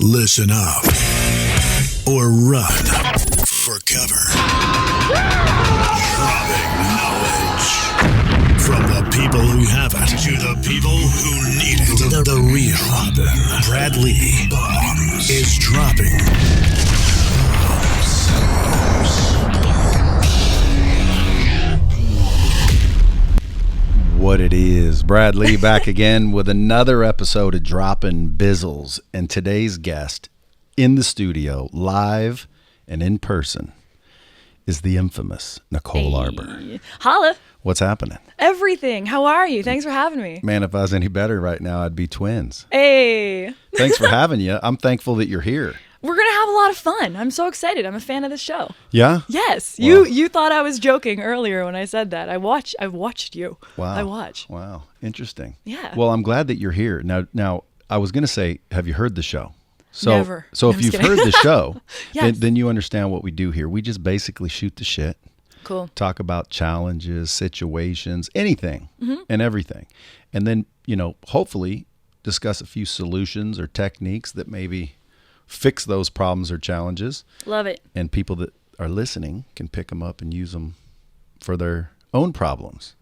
Listen up or run for cover. Dropping knowledge from the people who have it to the people who need it. The real Brad Lee is dropping What it is. Brad Lee back again with another episode of Dropping Bizzles. And today's guest in the studio, live and in person, is the infamous Nicole Arbour. Holla. What's happening? Everything. How are you? Thanks for having me. Man, if I was any better right now, I'd be twins. Hey. Thanks for having you. I'm thankful that you're here. We're going to have a lot of fun. I'm so excited. I'm a fan of the show. Yeah? Yes. Wow. You thought I was joking earlier when I said that. I've watched you. Wow. I watch. Wow. Interesting. Yeah. Well, I'm glad that you're here. Now I was going to say, have you heard the show? So, Never. So No, if you've I'm just heard the show, Yes. then you understand what we do here. We just basically shoot the shit. Cool. Talk about challenges, situations, anything and everything. And then, hopefully discuss a few solutions or techniques that maybe fix those problems or challenges. Love it. And people that are listening can pick them up and use them for their own problems.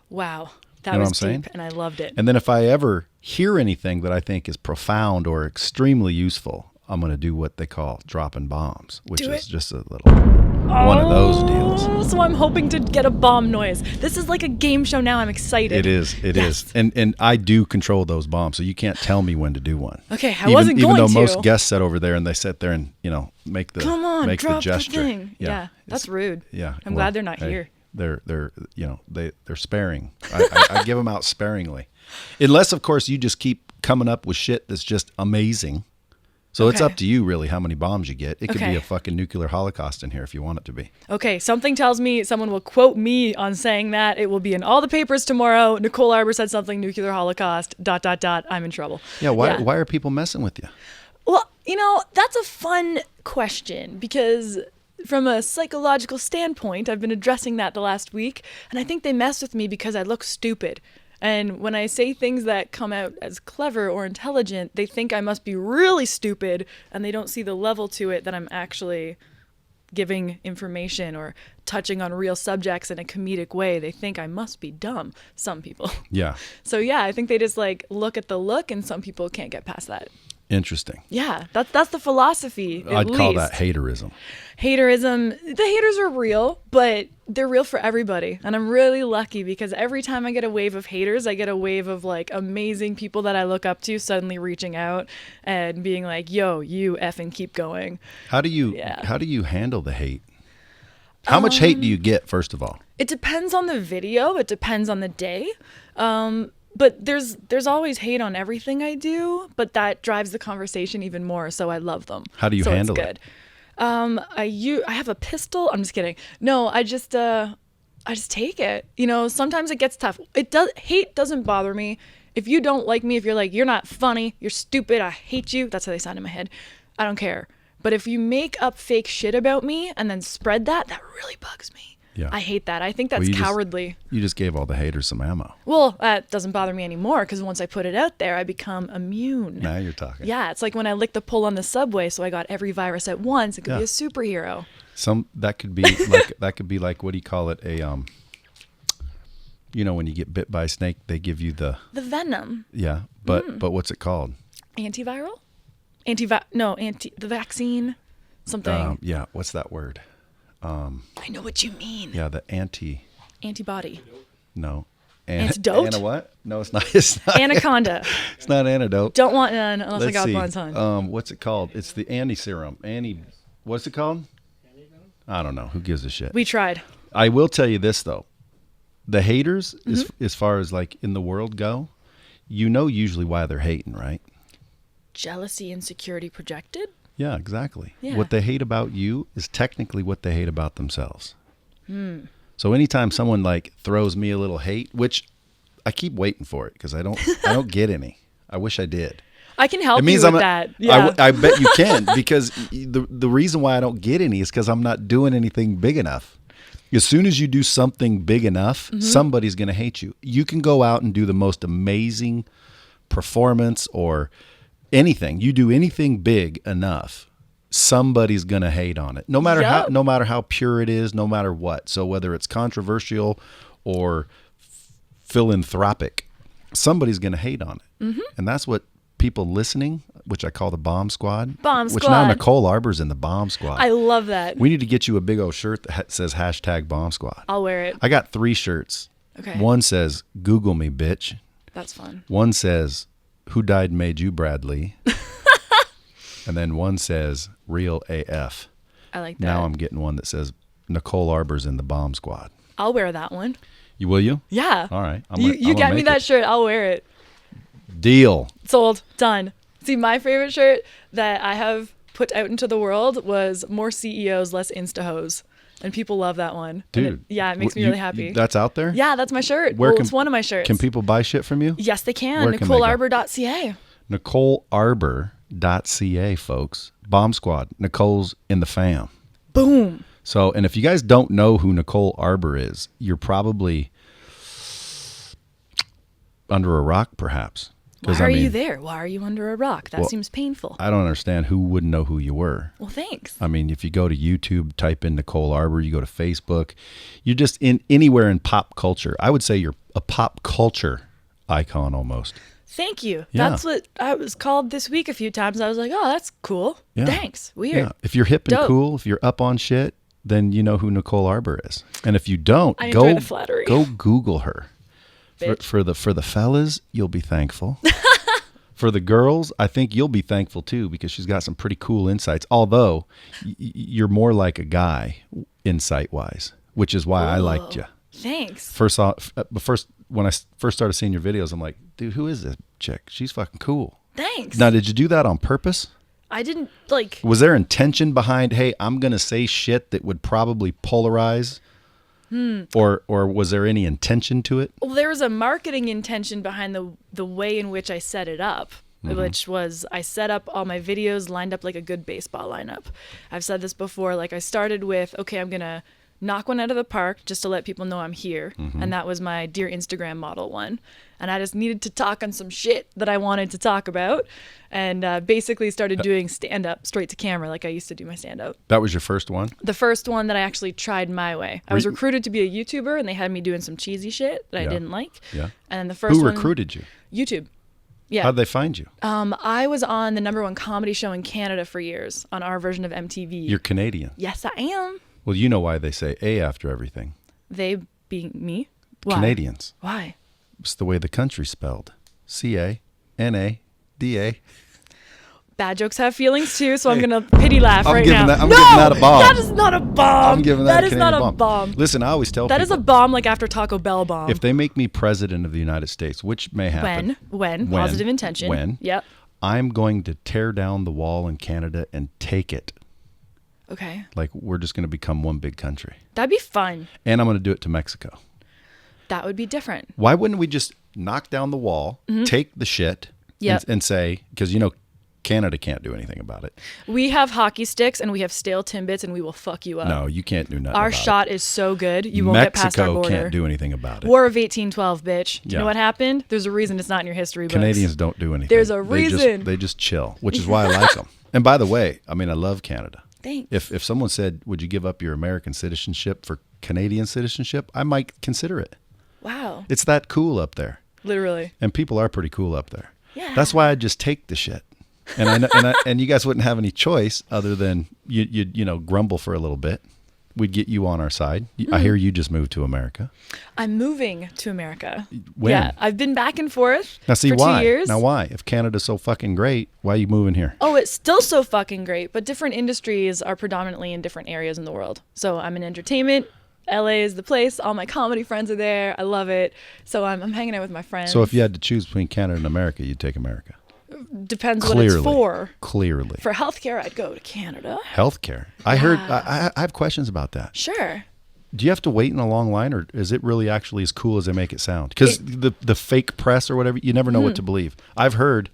Wow. That You know was what I'm deep saying? and I loved it. And then if I ever hear anything that I think is profound or extremely useful, I'm going to do what they call dropping bombs, which Do is it. just a little one of those deals. So I'm hoping to get a bomb noise. This is like a game show now. I'm excited. It is. Yes. And I do control those bombs, so you can't tell me when to do one. Okay, I wasn't going even though to. most guests sit over there and they sit there and make the drop the gesture. thing. Yeah, that's rude. Yeah, I'm glad they're not here. They're sparing. I give them out sparingly, unless of course you just keep coming up with shit that's just amazing. So it's Okay. up to you really how many bombs you get. It could Okay. be a fucking nuclear holocaust in here if you want it to be. Okay, something tells me someone will quote me on saying that. It will be in all the papers tomorrow. Nicole Arbour said something, nuclear holocaust, ... I'm in trouble. Yeah. Why are people messing with you? Well, that's a fun question because from a psychological standpoint, I've been addressing that the last week, and I think they mess with me because I look stupid. And when I say things that come out as clever or intelligent, they think I must be really stupid, and they don't see the level to it that I'm actually giving information or touching on real subjects in a comedic way. They think I must be dumb, some people. Yeah. So yeah, I think they just look at the look, and some people can't get past that. Interesting. Yeah, that's the philosophy. I'd call that haterism. Haterism. The haters are real, but they're real for everybody. And I'm really lucky because every time I get a wave of haters, I get a wave of amazing people that I look up to suddenly reaching out and being like, yo, you effing keep going. How do you handle the hate? How much hate do you get, first of all? It depends on the video. It depends on the day. But there's always hate on everything I do, but that drives the conversation even more. So I love them. How do you handle it? Good. I have a pistol. I'm just kidding. No, I just take it. Sometimes it gets tough. Hate doesn't bother me. If you don't like me, if you're like, you're not funny, you're stupid, I hate you. That's how they sound in my head. I don't care. But if you make up fake shit about me and then spread that really bugs me. Yeah. I hate that. I think that's cowardly. You just gave all the haters some ammo. Well, that doesn't bother me anymore because once I put it out there, I become immune. Now you're talking. Yeah, it's like when I licked the pull on the subway, so I got every virus at once. It could be a superhero. That could be like what do you call it? When you get bit by a snake, they give you the venom. Yeah, but what's it called? Antiviral? The vaccine. Something. Yeah, what's that word? I know what you mean. Yeah, the antibody. No. Antidote? What? No, it's not. Anaconda. It's not antidote. Don't want none unless I got see. one ton. What's it called? It's the anti-serum. What's it called? I don't know. Who gives a shit? We tried. I will tell you this though. The haters, as far as in the world go, usually why they're hating, right? Jealousy, insecurity projected? Yeah, exactly. Yeah. What they hate about you is technically what they hate about themselves. So anytime someone throws me a little hate, which I keep waiting for it because I don't get any. I wish I did. I can help you with that. Yeah. I bet you can because the reason why I don't get any is because I'm not doing anything big enough. As soon as you do something big enough, somebody's going to hate you. You can go out and do the most amazing performance or anything. You do anything big enough, somebody's going to hate on it. No matter how pure it is, no matter what. So whether it's controversial or philanthropic, somebody's going to hate on it. Mm-hmm. And that's what people listening, which I call the Bomb Squad. Which now Nicole Arbour's in the Bomb Squad. I love that. We need to get you a big old shirt that says #Bomb Squad. I'll wear it. I got 3 shirts. Okay. One says, Google me, bitch. That's fun. One says, who died and made you, Bradley? And then one says, real AF. I like that. Now I'm getting one that says, Nicole Arbour's in the Bomb Squad. I'll wear that one. Will you? Yeah. All right. You get me that shirt. I'll wear it. Deal. Sold. Done. See, my favorite shirt that I have put out into the world was more CEOs, less Insta hoes. And people love that one. Dude. It makes me really happy. That's out there? Yeah, that's my shirt. It's one of my shirts. Can people buy shit from you? Yes, they can. NicoleArbour.ca. NicoleArbour.ca, folks. Bomb Squad. Nicole's in the fam. Boom. So, and if you guys don't know who Nicole Arbour is, you're probably under a rock, perhaps. Why are you there? Why are you under a rock? That seems painful. I don't understand who wouldn't know who you were. Well, thanks. I mean, if you go to YouTube, type in Nicole Arbour, you go to Facebook, you're just anywhere in pop culture. I would say you're a pop culture icon almost. Thank you. Yeah. That's what I was called this week a few times. I was like, oh, that's cool. Yeah. Thanks. Weird. Yeah. If you're hip and Dope. cool, if you're up on shit, then you know who Nicole Arbour is. And if you don't, I enjoy the flattery. Go Google her. For the fellas, you'll be thankful. For the girls, I think you'll be thankful too, because she's got some pretty cool insights. Although you're more like a guy insight-wise, which is why I liked you. Thanks. When I first started seeing your videos, I'm like, dude, who is this chick? She's fucking cool. Thanks. Now, did you do that on purpose? I didn't like. Was there intention behind, hey, I'm going to say shit that would probably polarize? Or was there any intention to it? Well, there was a marketing intention behind the way in which I set it up, which was I set up all my videos lined up like a good baseball lineup. I've said this before, like I started with, okay, I'm going to knock one out of the park just to let people know I'm here. And that was my Dear Instagram Model one. And I just needed to talk on some shit that I wanted to talk about. And basically started doing stand-up straight to camera like I used to do my stand-up. That was your first one? The first one that I actually tried my way. I was recruited to be a YouTuber, and they had me doing some cheesy shit that I didn't like. Yeah. And then the first one... Who recruited you? YouTube. Yeah. How'd they find you? I was on the #1 comedy show in Canada for years on our version of MTV. You're Canadian. Yes, I am. Well, you know why they say A after everything. They being me? Why? Canadians. Why? It's the way the country's spelled. CANADA. Bad jokes have feelings too, so I'm gonna pity laugh right now. I'm giving that a bomb. That is not a bomb. I'm giving that is not a bomb. Listen, I always tell people. That is a bomb like after Taco Bell bomb. If they make me president of the United States, which may happen. When positive intention. When. Yep. I'm going to tear down the wall in Canada and take it. Okay. Like we're just going to become one big country. That'd be fun. And I'm going to do it to Mexico. That would be different. Why wouldn't we just knock down the wall, take the shit, and say, because you know Canada can't do anything about it. We have hockey sticks and we have stale Timbits and we will fuck you up. No, you can't do nothing Our about shot it. is so good, you won't get past our border. Mexico can't do anything about it. War of 1812, bitch. Do you know what happened? There's a reason it's not in your history books. Canadians don't do anything. There's a reason. They just chill, which is why I like them. And by the way, I mean, I love Canada. Thanks. If someone said, would you give up your American citizenship for Canadian citizenship, I might consider it. Wow. It's that cool up there. Literally. And people are pretty cool up there. Yeah. That's why I just take the shit. And I know, and you guys wouldn't have any choice other than you know grumble for a little bit. We'd get you on our side. I hear you just moved to America. I'm moving to America. When? Yeah, I've been back and forth now, see, for why? 2 years. Now why? If Canada's so fucking great, why are you moving here? Oh, it's still so fucking great, but different industries are predominantly in different areas in the world. So I'm in entertainment. LA is the place. All my comedy friends are there. I love it. So I'm hanging out with my friends. So if you had to choose between Canada and America, you'd take America. Depends what it's for. Clearly. For healthcare, I'd go to Canada. Healthcare. I heard. I have questions about that. Sure. Do you have to wait in a long line, or is it really actually as cool as they make it sound? Because the fake press or whatever, you never know what to believe. I've heard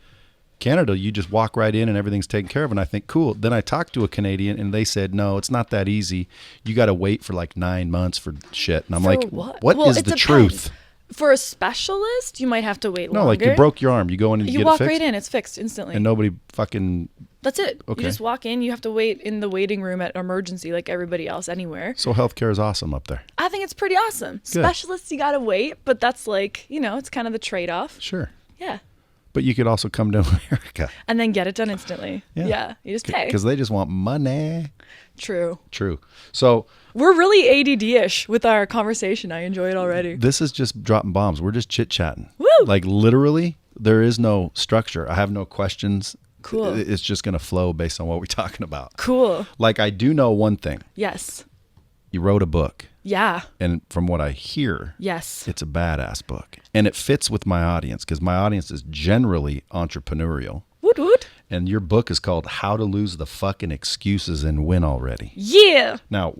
Canada, you just walk right in and everything's taken care of, and I think, cool. Then I talked to a Canadian, and they said, no, it's not that easy. You got to wait for like 9 months for shit. And I'm like, what is the truth? For a specialist, you might have to wait longer. No, like you broke your arm. You go in and you get it walk fixed? right in. It's fixed instantly. And nobody fucking... That's it. Okay. You just walk in. You have to wait in the waiting room at emergency like everybody else anywhere. So healthcare is awesome up there. I think it's pretty awesome. Good. Specialists, you got to wait, but that's like, it's kind of the trade-off. Sure. Yeah. But you could also come to America. And then get it done instantly. Yeah. Yeah. You just pay. Because they just want money. True. So We're really ADD-ish with our conversation. I enjoy it already. this is just dropping bombs. We're just chit-chatting. Woo! Like literally, there is no structure. I have no questions. Cool. It's just going to flow based on what we're talking about. Cool. Like I do know one thing. Yes. You wrote a book. Yeah. And from what I hear, Yes. it's a badass book. And it fits with my audience because my audience is generally entrepreneurial. Woot woot. And your book is called How to Lose the Fucking Excuses and Win Already. Yeah. Now,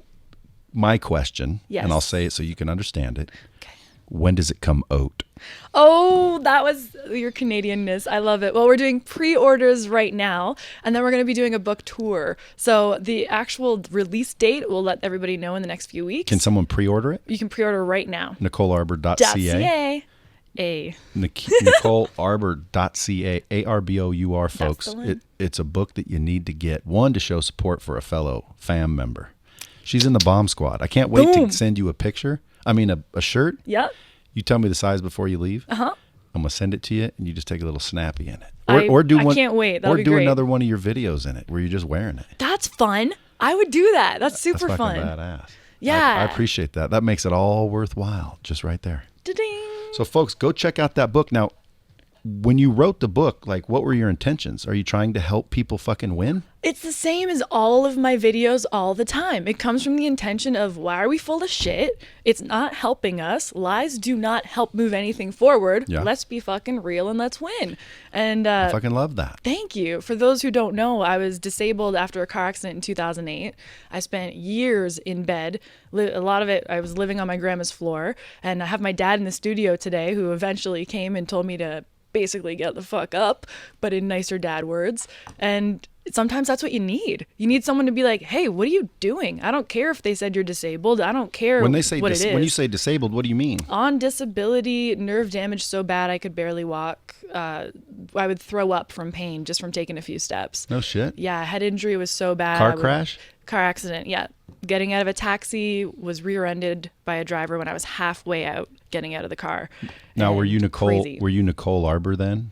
my question, Yes. and I'll say it so you can understand it. Okay. When does it come out? Oh, that was your Canadianness. I love it. Well, we're doing pre-orders right now, and then we're going to be doing a book tour. So the actual release date, we'll let everybody know in the next few weeks. Can someone pre-order it? You can pre-order right now. NicoleArbour.ca. .ca. NicoleArbour.ca. ARBOUR, folks. the one. It's a book that you need to get. One, to show support for a fellow fam member. She's in the bomb squad. I can't wait Boom. to send you a picture. I mean, a shirt. Yep. You tell me the size before you leave. Uh-huh. I'm going to send it to you, and you just take a little snappy in it. I do one, can't wait. That'll or be do great. another one of your videos in it where you're just wearing it. That's fun. I would do that. That's super That's fucking fun. badass. Yeah. I appreciate that. That makes it all worthwhile, just right there. Da-ding. So, folks, go check out that book. Now, when you wrote the book, like, what were your intentions? Are you trying to help people fucking win? It's the same as all of my videos all the time. It comes from the intention of, why are we full of shit? It's not helping us. Lies do not help move anything forward. Yeah. Let's be fucking real and let's win. And I fucking love that. thank you. For those who don't know, I was disabled after a car accident in 2008. I spent years in bed. A lot of it, I was living on my grandma's floor. And I have my dad in the studio today who eventually came and told me to basically get the fuck up, but in nicer dad words. And sometimes that's what you need. You need someone to be like, hey, what are you doing? I don't care if they said you're disabled. I don't care When they say what it is. when you say disabled, what do you mean? On disability, nerve damage so bad I could barely walk. I would throw up from pain just from taking a few steps. No shit. Yeah, head injury was so bad. Car crash? Car accident, yeah. Getting out of a taxi, was rear-ended by a driver when I was halfway out getting out of the car. Now, were And you Nicole? crazy. Were you Nicole Arbour then?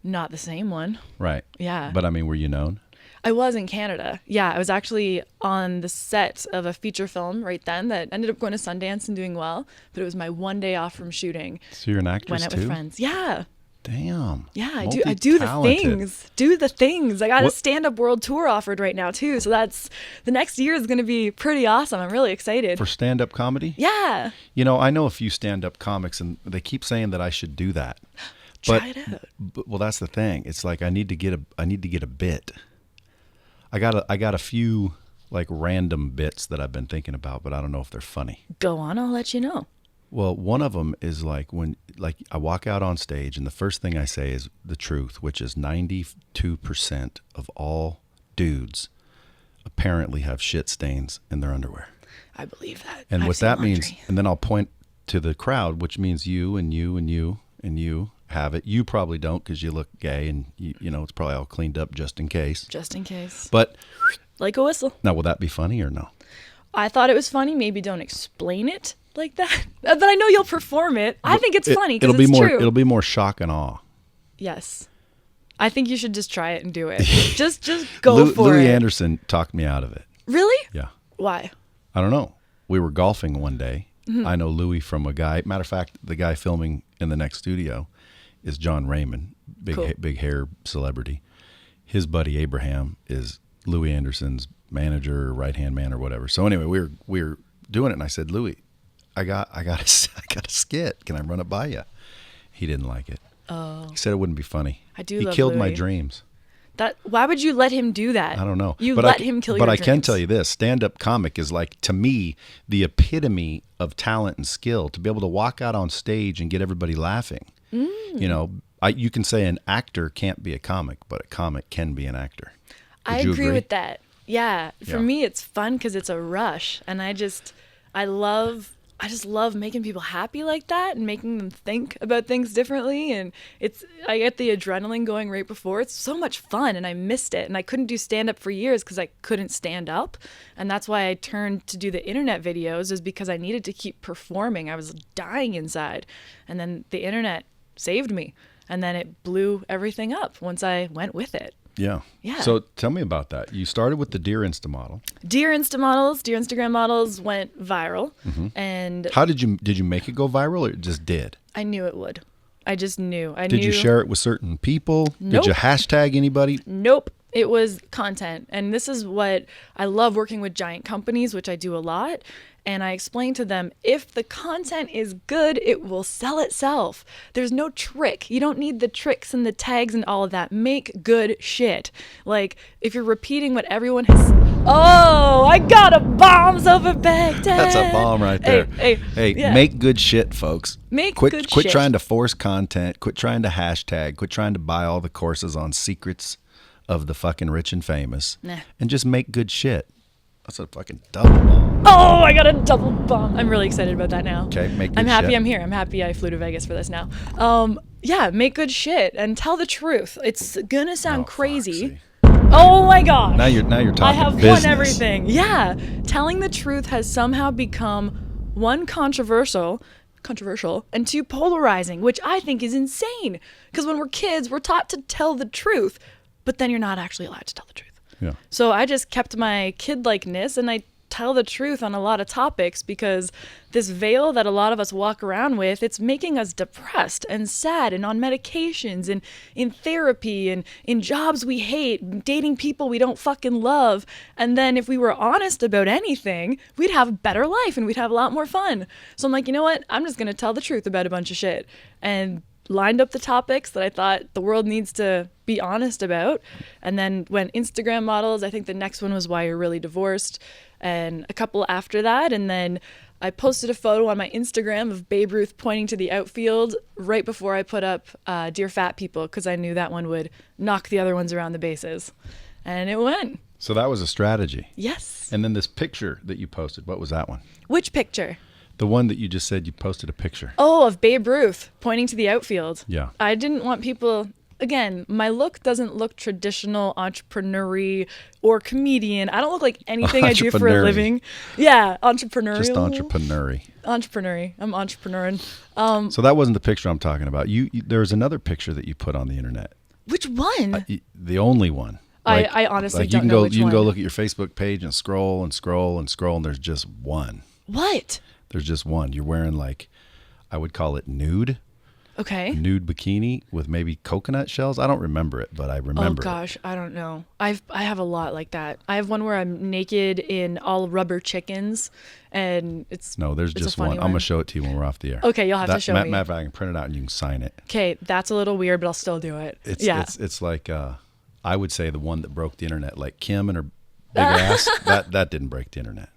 Not the same one. Right. Yeah. But I mean, were you known? I was in Canada. Yeah, I was actually on the set of a feature film right then that ended up going to Sundance and doing well. But it was my one day off from shooting. So you're an actress Went out too? with friends. Yeah. Damn. Yeah, I do the things. Do the things. I got a stand-up world tour offered right now too. So that's the next year is going to be pretty awesome. I'm really excited. For stand-up comedy? Yeah. You know, I know a few stand-up comics, and they keep saying that I should do that. Try it out. Well, that's the thing. It's like I need to get a bit. I got a few like random bits that I've been thinking about, but I don't know if they're funny. Go on, I'll let you know. Well, one of them is like when I walk out on stage and the first thing I say is the truth, which is 92% of all dudes apparently have shit stains in their underwear. I believe that. And I've what seen that means, laundry. and then I'll point to the crowd, which means you and you and you and you have it. You probably don't because you look gay and you know it's probably all cleaned up just in case. Just in case. But Like a whistle. now, will that be funny or no? I thought it was funny. Maybe don't explain it like that. But I know you'll perform it. I think it's funny because it's more. true. It'll be more shock and awe. Yes. I think you should just try it and do it. just go for Louis it. Anderson talked me out of it. Really? Yeah. Why? I don't know. We were golfing one day. Mm-hmm. I know Louis from a guy. Matter of fact, the guy filming in the next studio is John Raymond, Cool. big hair celebrity. His buddy Abraham is Louis Anderson's manager or right-hand man or whatever. So anyway, we were doing it, and I said, Louis, I got a skit. Can I run it by you? He didn't like it. Oh. He said it wouldn't be funny. I do He love killed my Louis. dreams. Why would you let him do that? I don't know. You But let him kill your But I dreams. can tell you this: stand-up comic is like, to me, the epitome of talent and skill. To be able to walk out on stage and get everybody laughing. You know, you can say an actor can't be a comic, but a comic can be an actor. Would I you agree with that. Yeah. For Yeah. me, it's fun because it's a rush. And I love I just love making people happy like that and making them think about things differently. And I get the adrenaline going right before. It's so much fun, and I missed it. And I couldn't do stand-up for years because I couldn't stand up. And that's why I turned to do the internet videos, is because I needed to keep performing. I was dying inside. And then the internet saved me. And then it blew everything up once I went with it. Yeah. Yeah. So tell me about that. You started with the Dear Insta model. Dear Instagram models went viral. And How did you make it go viral, or it just did? I knew it would. I just knew. Did you share it with certain people? Nope. Did you hashtag anybody? Nope. It was content. And this is what I love, working with giant companies, which I do a lot. And I explain to them, if the content is good, it will sell itself. There's no trick. You don't need the tricks and the tags and all of that. Make good shit. Like, if you're repeating what everyone has... Oh, I got a bomb over Baghdad. That's a bomb right there. Hey, yeah. Make good shit, folks. Quit Quit trying to force content. Quit trying to hashtag. Quit trying to buy all the courses on secrets of the fucking rich and famous. Nah. And just make good shit. That's a fucking double bomb. Oh, I got a double bomb. I'm really excited about that now. Okay, make good I'm happy shit. I'm here. I'm happy I flew to Vegas for this now. Yeah, make good shit and tell the truth. It's gonna sound crazy. Oh my gosh. Now you're talking I have business. won everything. Yeah. Telling the truth has somehow become, one, controversial, and two, polarizing, which I think is insane. Because when we're kids, we're taught to tell the truth, but then you're not actually allowed to tell the truth. Yeah. So I just kept my kid-likeness, and I tell the truth on a lot of topics, because this veil that a lot of us walk around with, it's making us depressed and sad and on medications and in therapy and in jobs we hate, dating people we don't fucking love. And then if we were honest about anything, we'd have a better life and we'd have a lot more fun. So I'm like, you know what? I'm just going to tell the truth about a bunch of shit. And lined up the topics that I thought the world needs to be honest about. And then when Instagram models, I think the next one was Why You're Really Divorced, and a couple after that. And then I posted a photo on my Instagram of Babe Ruth pointing to the outfield right before I put up Dear Fat People, because I knew that one would knock the other ones around the bases. And it went. So that was a strategy. Yes. And then this picture that you posted, what was that one? Which picture? The one that you just said you posted a picture. Oh, of Babe Ruth pointing to the outfield. Yeah. I didn't want people... Again, my look doesn't look traditional, entrepreneur-y, or comedian. I don't look like anything I do for a living. Yeah, entrepreneurial. Just entrepreneur-y. Entrepreneur-y. I'm entrepreneuring. So that wasn't the picture I'm talking about. There was another picture that you put on the internet. Which one? The only one. I honestly don't know which one. You can go look at your Facebook page and scroll and scroll and scroll, and there's just one. What? There's just one. You're wearing, I would call it nude. Okay. Nude bikini with maybe coconut shells. I don't remember it, but I remember. Oh gosh, I don't know. I have a lot like that. I have one where I'm naked in all rubber chickens, and it's no. There's just one. I'm gonna show it to you when we're off the air. Okay, you'll have to show me. Matter of fact, I can print it out and you can sign it. Okay, that's a little weird, but I'll still do it. It's like I would say the one that broke the internet, like Kim and her big ass. That didn't break the internet.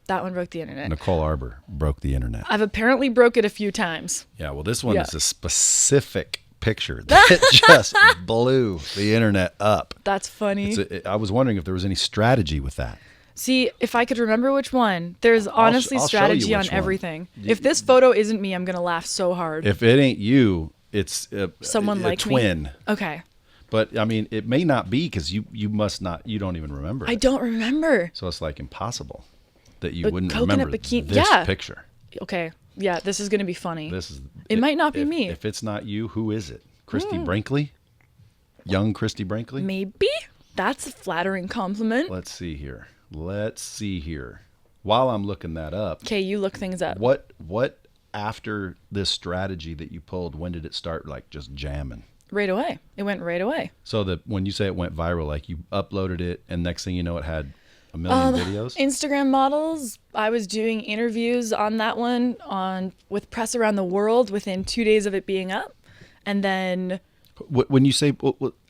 That one broke the internet. Nicole Arbour broke the internet. I've apparently broke it a few times. Yeah, well, this one is a specific picture that just blew the internet up. That's funny. I was wondering if there was any strategy with that. See, if I could remember which one, there's honestly I'll strategy on everything. If this photo isn't me, I'm going to laugh so hard. If it ain't you, it's someone like twin. Me. Okay. But I mean, it may not be, because you must not. You don't even remember. I don't remember. So it's like impossible that you but wouldn't coconut remember bikini. this Yeah. picture. Okay. Yeah, this is going to be funny. It might not be me. If it's not you, who is it? Christy Brinkley? Young Christy Brinkley? Maybe. That's a flattering compliment. Let's see here. While I'm looking that up. Okay, you look things up. What after this strategy that you pulled, when did it start just jamming? Right away. It went right away. So when you say it went viral, you uploaded it and next thing you know it had a million videos? Instagram models. I was doing interviews on that one with press around the world within 2 days of it being up. And then... When you say...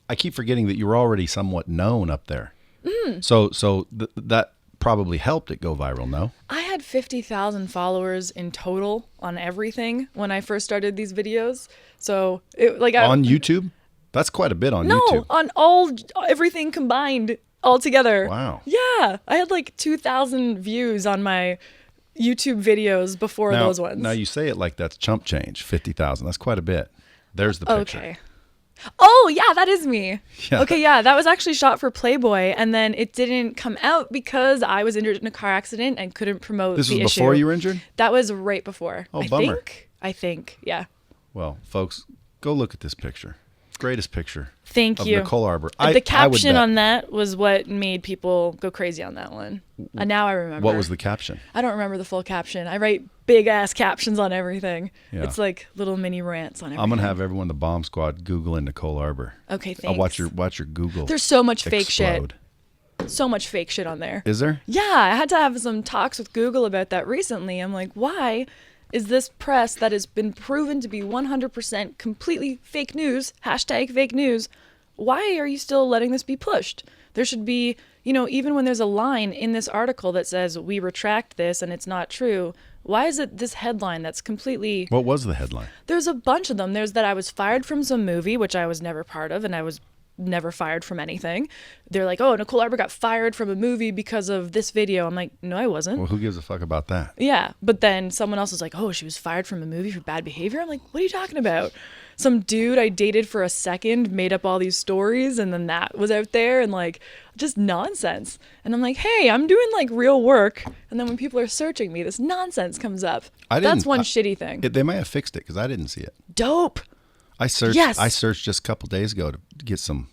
I keep forgetting that you were already somewhat known up there. Mm. So that probably helped it go viral, no? I had 50,000 followers in total on everything when I first started these videos. So on YouTube? That's quite a bit on YouTube. No, on everything combined all together. Wow. Yeah. I had 2,000 views on my YouTube videos before those ones. Now you say it like that's chump change, 50,000. That's quite a bit. There's the picture. Okay. Oh, yeah, that is me. Yeah. Okay, yeah, that was actually shot for Playboy, and then it didn't come out because I was injured in a car accident and couldn't promote This the was issue. before you were injured? That was right before. Oh, bummer. I think, yeah. Well, folks, go look at this picture. Greatest picture. Thank of you. Nicole Arbour. The caption on that was what made people go crazy on that one. And now I remember. What was the caption? I don't remember the full caption. I write big ass captions on everything. Yeah. It's like little mini rants on everything. I'm gonna have everyone in the bomb squad Googling Nicole Arbour. Okay, thanks. I'll watch your Google. There's so much fake explode. shit. So much fake shit on there. Is there? Yeah, I had to have some talks with Google about that recently. I'm like, why is this press that has been proven to be 100% completely fake news, hashtag fake news, why are you still letting this be pushed? There should be, even when there's a line in this article that says, we retract this and it's not true, why is it this headline that's completely... What was the headline? There's a bunch of them. There's that I was fired from some movie, which I was never part of, and I was never fired from anything. They're like, oh, Nicole Arbour got fired from a movie because of this video. I'm like, no, I wasn't. Well, who gives a fuck about that? Yeah, but then someone else is like, oh, she was fired from a movie for bad behavior. I'm like, what are you talking about? Some dude I dated for a second made up all these stories, and then that was out there, and like, just nonsense. And I'm like, hey, I'm doing like real work, and then when people are searching me, this nonsense comes up. That's one shitty thing. They might have fixed it because I didn't see it. Dope. I searched. Yes. I searched just a couple days ago to get some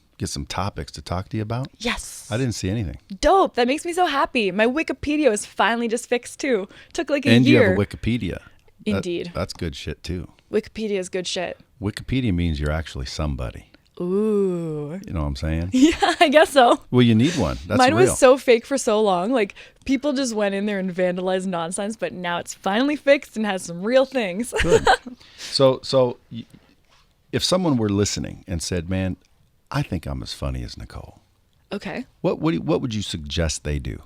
topics to talk to you about. Yes. I didn't see anything. Dope. That makes me so happy. My Wikipedia was finally just fixed too. Took like a year. And you have a Wikipedia. Indeed. That's good shit too. Wikipedia is good shit. Wikipedia means you're actually somebody. Ooh. You know what I'm saying? Yeah, I guess so. Well, you need one. That's Mine real. was so fake for so long. Like, people just went in there and vandalized nonsense, but now it's finally fixed and has some real things. Good. So if someone were listening and said, man, I think I'm as funny as Nicole. Okay. What would you suggest they do?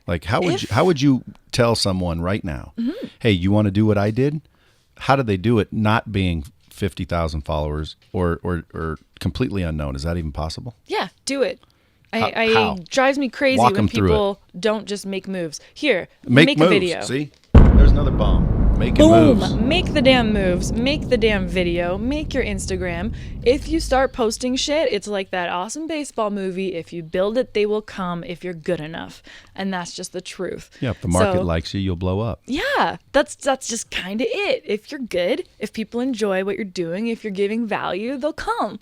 Like, how would you tell someone right now, hey, you want to do what I did? How do they do it not being 50,000 followers or completely unknown? Is that even possible? Yeah, do it. How? Drives me crazy Walk when 'em through people don't just make moves. Here, Make make moves. a video. See? There's another bomb. Making Boom! moves. Make the damn moves. Make the damn video. Make your Instagram. If you start posting shit, it's like that awesome baseball movie. If you build it, they will come if you're good enough. And that's just the truth. Yeah, if the market So, likes you, you'll blow up. Yeah, that's just kind of it. If you're good, if people enjoy what you're doing, if you're giving value, they'll come,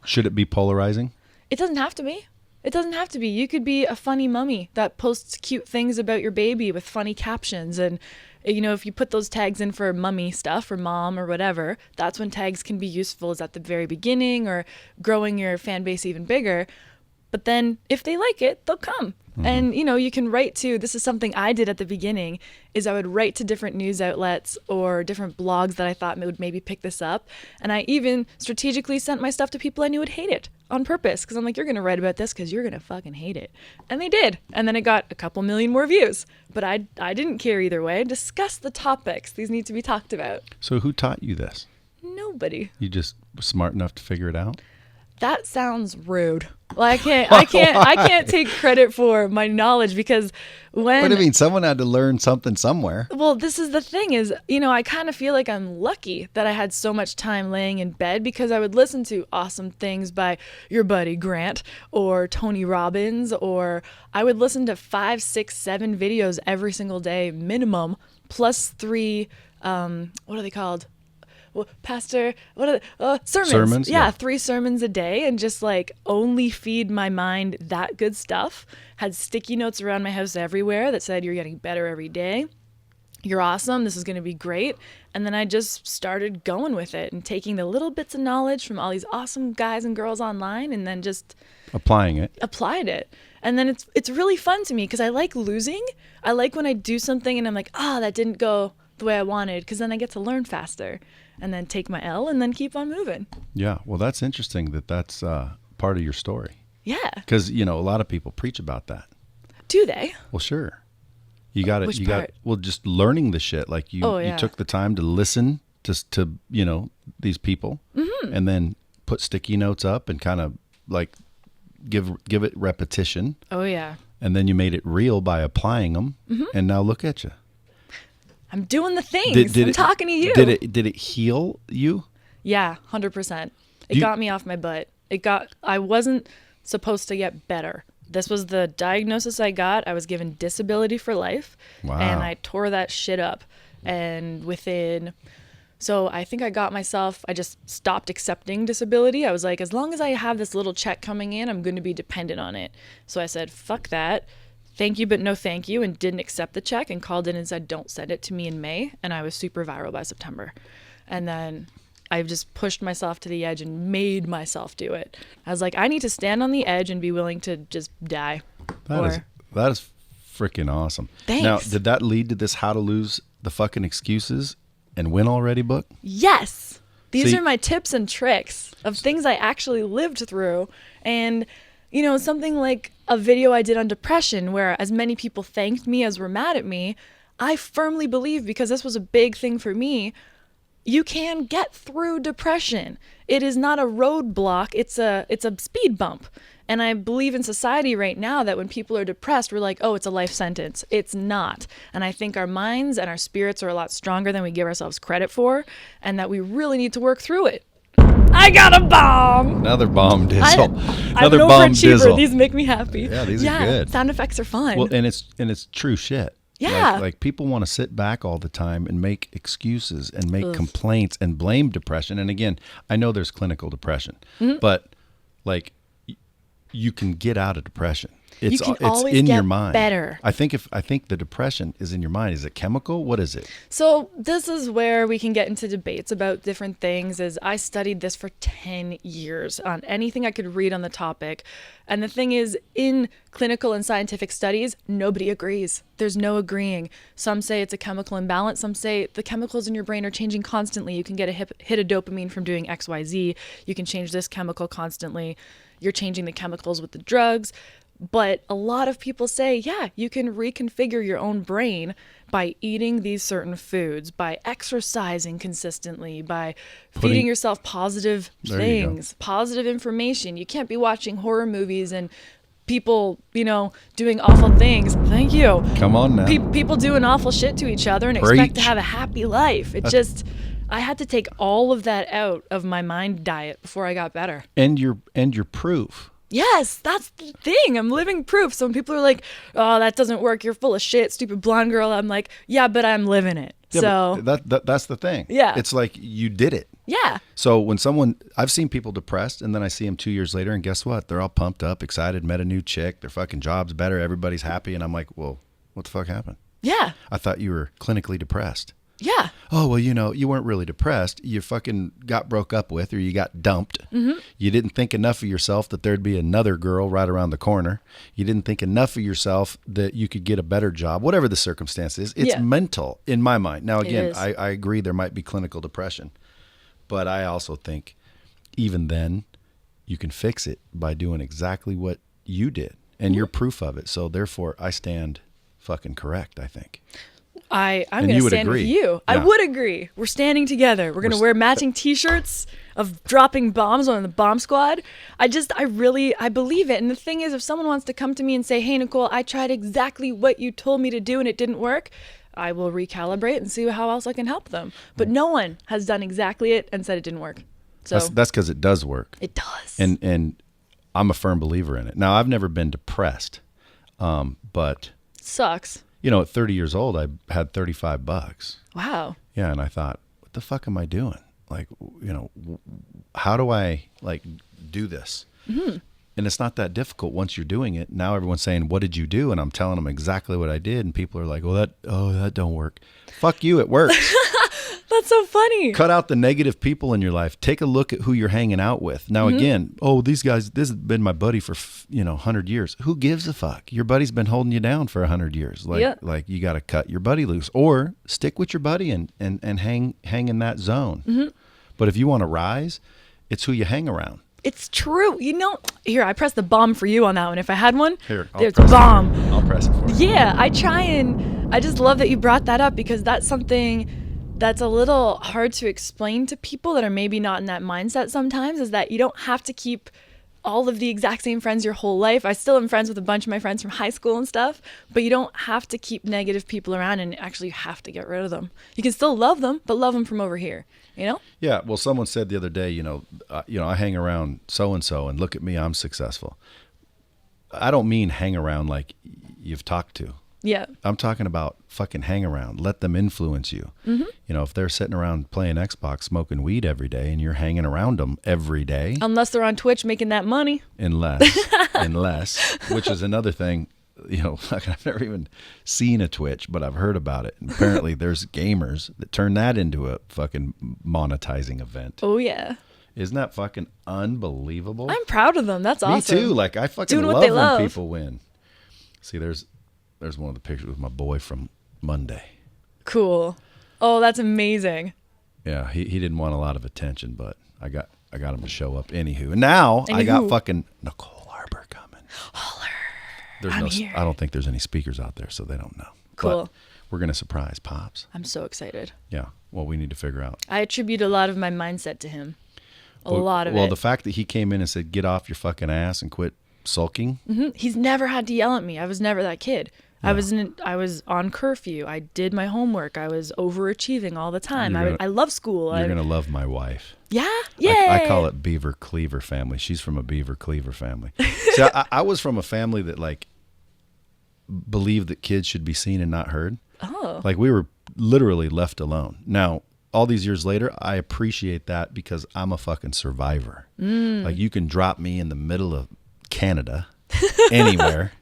Should it be polarizing? It doesn't have to be. It doesn't have to be. You could be a funny mummy that posts cute things about your baby with funny captions. And, if you put those tags in for mummy stuff or mom or whatever, that's when tags can be useful, is at the very beginning or growing your fan base even bigger. But then if they like it, they'll come. And, you can write to, this is something I did at the beginning, is I would write to different news outlets or different blogs that I thought would maybe pick this up. And I even strategically sent my stuff to people I knew would hate it on purpose. Because I'm like, you're going to write about this because you're going to fucking hate it. And they did. And then it got a couple million more views. But I didn't care either way. Discuss the topics. These need to be talked about. So who taught you this? Nobody. You just were smart enough to figure it out? That sounds rude. Like, I can't take credit for my knowledge because when... What do you mean? Someone had to learn something somewhere. Well, this is the thing is, I kind of feel like I'm lucky that I had so much time laying in bed because I would listen to awesome things by your buddy Grant or Tony Robbins, or I would listen to 5, 6, 7 videos every single day minimum, plus 3, what are they called? Well, pastor, what are they? Sermons. Yeah, 3 sermons a day, and just like only feed my mind that good stuff. Had sticky notes around my house everywhere that said, you're getting better every day. You're awesome. This is going to be great. And then I just started going with it and taking the little bits of knowledge from all these awesome guys and girls online and then just applied it. And then it's really fun to me because I like losing. I like when I do something and I'm like, that didn't go the way I wanted, because then I get to learn faster and then take my L and then keep on moving. Yeah. Well, that's interesting that's part of your story. Yeah. Because, a lot of people preach about that. Do they? Well, sure. You got it. Which You part? got just learning the shit. Like you took the time to listen to these people and then put sticky notes up and kind of like give it repetition. Oh, yeah. And then you made it real by applying them. And now look at you. I'm doing the things. I'm talking to you. Did it heal you? Yeah, 100%. It got me off my butt. I wasn't supposed to get better. This was the diagnosis I got. I was given disability for life. Wow. And I tore that shit up. And so I think I just stopped accepting disability. I was like, as long as I have this little check coming in, I'm going to be dependent on it. So I said, fuck that. Thank you, but no thank you, and didn't accept the check and called in and said, don't send it to me in May. And I was super viral by September. And then I just pushed myself to the edge and made myself do it. I was like, I need to stand on the edge and be willing to just die. That is freaking awesome. Thanks. Now, did that lead to this How to Lose the Fucking Excuses and Win Already book? Yes. These are my tips and tricks of things I actually lived through. And, something like a video I did on depression where as many people thanked me as were mad at me, I firmly believe, because this was a big thing for me, you can get through depression. It is not a roadblock. It's a speed bump. And I believe in society right now that when people are depressed, we're like, oh, it's a life sentence. It's not. And I think our minds and our spirits are a lot stronger than we give ourselves credit for, and that we really need to work through it. I got a bomb. Another bomb dizzle. Another bomb dizzle. These make me happy. Yeah, these are good. Sound effects are fun. Well, and it's true shit. Yeah. Like people want to sit back all the time and make excuses and make complaints and blame depression. And again, I know there's clinical depression, but like you can get out of depression. It's in your mind. Better. I think the depression is in your mind. Is it chemical? What is it? So this is where we can get into debates about different things. Is I studied this for 10 years on anything I could read on the topic. And the thing is, in clinical and scientific studies, nobody agrees. There's no agreeing. Some say it's a chemical imbalance. Some say the chemicals in your brain are changing constantly. You can get a hit of dopamine from doing XYZ. You can change this chemical constantly. You're changing the chemicals with the drugs. But a lot of people say, yeah, you can reconfigure your own brain by eating these certain foods, by exercising consistently, by feeding yourself positive things, positive information. You can't be watching horror movies and people, doing awful things. Thank you. Come on now. People doing awful shit to each other and expect to have a happy life. I had to take all of that out of my mind diet before I got better. And your proof. Yes, that's the thing. I'm living proof. So when people are like, oh, that doesn't work, you're full of shit, stupid blonde girl, I'm like, yeah, but I'm living it. Yeah, so that's the thing. Yeah. It's like you did it. Yeah. So when I've seen people depressed and then I see them 2 years later and guess what? They're all pumped up, excited, met a new chick, their fucking job's better, everybody's happy. And I'm like, well, what the fuck happened? Yeah. I thought you were clinically depressed. Yeah. Oh, well, you weren't really depressed. You fucking got broke up with or you got dumped. Mm-hmm. You didn't think enough of yourself that there'd be another girl right around the corner. You didn't think enough of yourself that you could get a better job, whatever the circumstance is. It's mental in my mind. Now, again, I agree there might be clinical depression, but I also think even then you can fix it by doing exactly what you did and you're proof of it. So therefore I stand fucking correct, I think. I'm going to stand with you. Yeah. I would agree. We're standing together. We're going to wear matching T-shirts of dropping bombs on the bomb squad. I believe it. And the thing is, if someone wants to come to me and say, hey, Nicole, I tried exactly what you told me to do and it didn't work, I will recalibrate and see how else I can help them. But no one has done exactly it and said it didn't work. So that's because it does work. It does. And I'm a firm believer in it. Now, I've never been depressed, but... Sucks. At 30 years old, I had $35. Wow. Yeah, and I thought, what the fuck am I doing? Like, how do I do this? Mm-hmm. And it's not that difficult once you're doing it. Now everyone's saying, what did you do? And I'm telling them exactly what I did. And people are like, well, that don't work. Fuck you, it works. That's so funny. Cut out the negative people in your life. Take a look at who you're hanging out with. Now, again, these guys, this has been my buddy for, 100 years. Who gives a fuck? Your buddy's been holding you down for 100 years. Like you got to cut your buddy loose or stick with your buddy and hang in that zone. Mm-hmm. But if you want to rise, it's who you hang around. It's true. Here, I pressed the bomb for you on that one. If I had one, there's a bomb. I'll press it for you. Yeah, I just love that you brought that up because that's something that's a little hard to explain to people that are maybe not in that mindset sometimes, is that you don't have to keep all of the exact same friends your whole life. I still am friends with a bunch of my friends from high school and stuff, but you don't have to keep negative people around, and actually you have to get rid of them. You can still love them, but love them from over here, you know? Yeah. Well, someone said the other day, I hang around so-and-so and look at me, I'm successful. I don't mean hang around like you've talked to. Yeah. I'm talking about fucking hang around. Let them influence you. Mm-hmm. If they're sitting around playing Xbox, smoking weed every day, and you're hanging around them every day. Unless they're on Twitch making that money. Unless, which is another thing, I've never even seen a Twitch, but I've heard about it. And apparently there's gamers that turn that into a fucking monetizing event. Oh, yeah. Isn't that fucking unbelievable? I'm proud of them. That's awesome. Me too. Like, I fucking Doing what love they when love. people win. See, there's one of the pictures with my boy from Monday. Cool. Oh, that's amazing. Yeah, he didn't want a lot of attention, but I got him to show up. Anywho, and now I got fucking Nicole Arbour coming. Holler. I'm here. I don't think there's any speakers out there, so they don't know. Cool. But we're gonna surprise Pops. I'm so excited. Yeah. Well, we need to figure out. I attribute a lot of my mindset to him. A lot of it. Well, the fact that he came in and said, "Get off your fucking ass and quit sulking." Mm-hmm. He's never had to yell at me. I was never that kid. Yeah. I was on curfew. I did my homework. I was overachieving all the time. I love school. You're gonna love my wife. Yeah, yeah. I call it Beaver Cleaver family. She's from a Beaver Cleaver family. See, I was from a family that like believed that kids should be seen and not heard. Oh, like we were literally left alone. Now, all these years later, I appreciate that because I'm a fucking survivor. Like you can drop me in the middle of Canada, anywhere.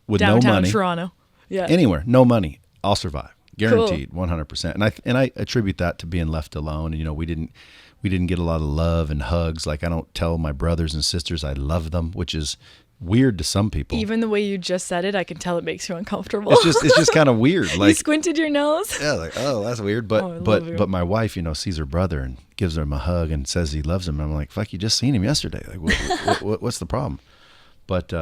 With downtown no money, Toronto, yeah, anywhere, no money, I'll survive, guaranteed, 100%. And I attribute that to being left alone. And we didn't get a lot of love and hugs. Like I don't tell my brothers and sisters I love them, which is weird to some people. Even the way you just said it, I can tell it makes you uncomfortable. It's just kind of weird. Like you squinted your nose. Yeah, like that's weird. But my wife, sees her brother and gives him a hug and says he loves him. And I'm like, fuck, you just seen him yesterday. Like, what's the problem? But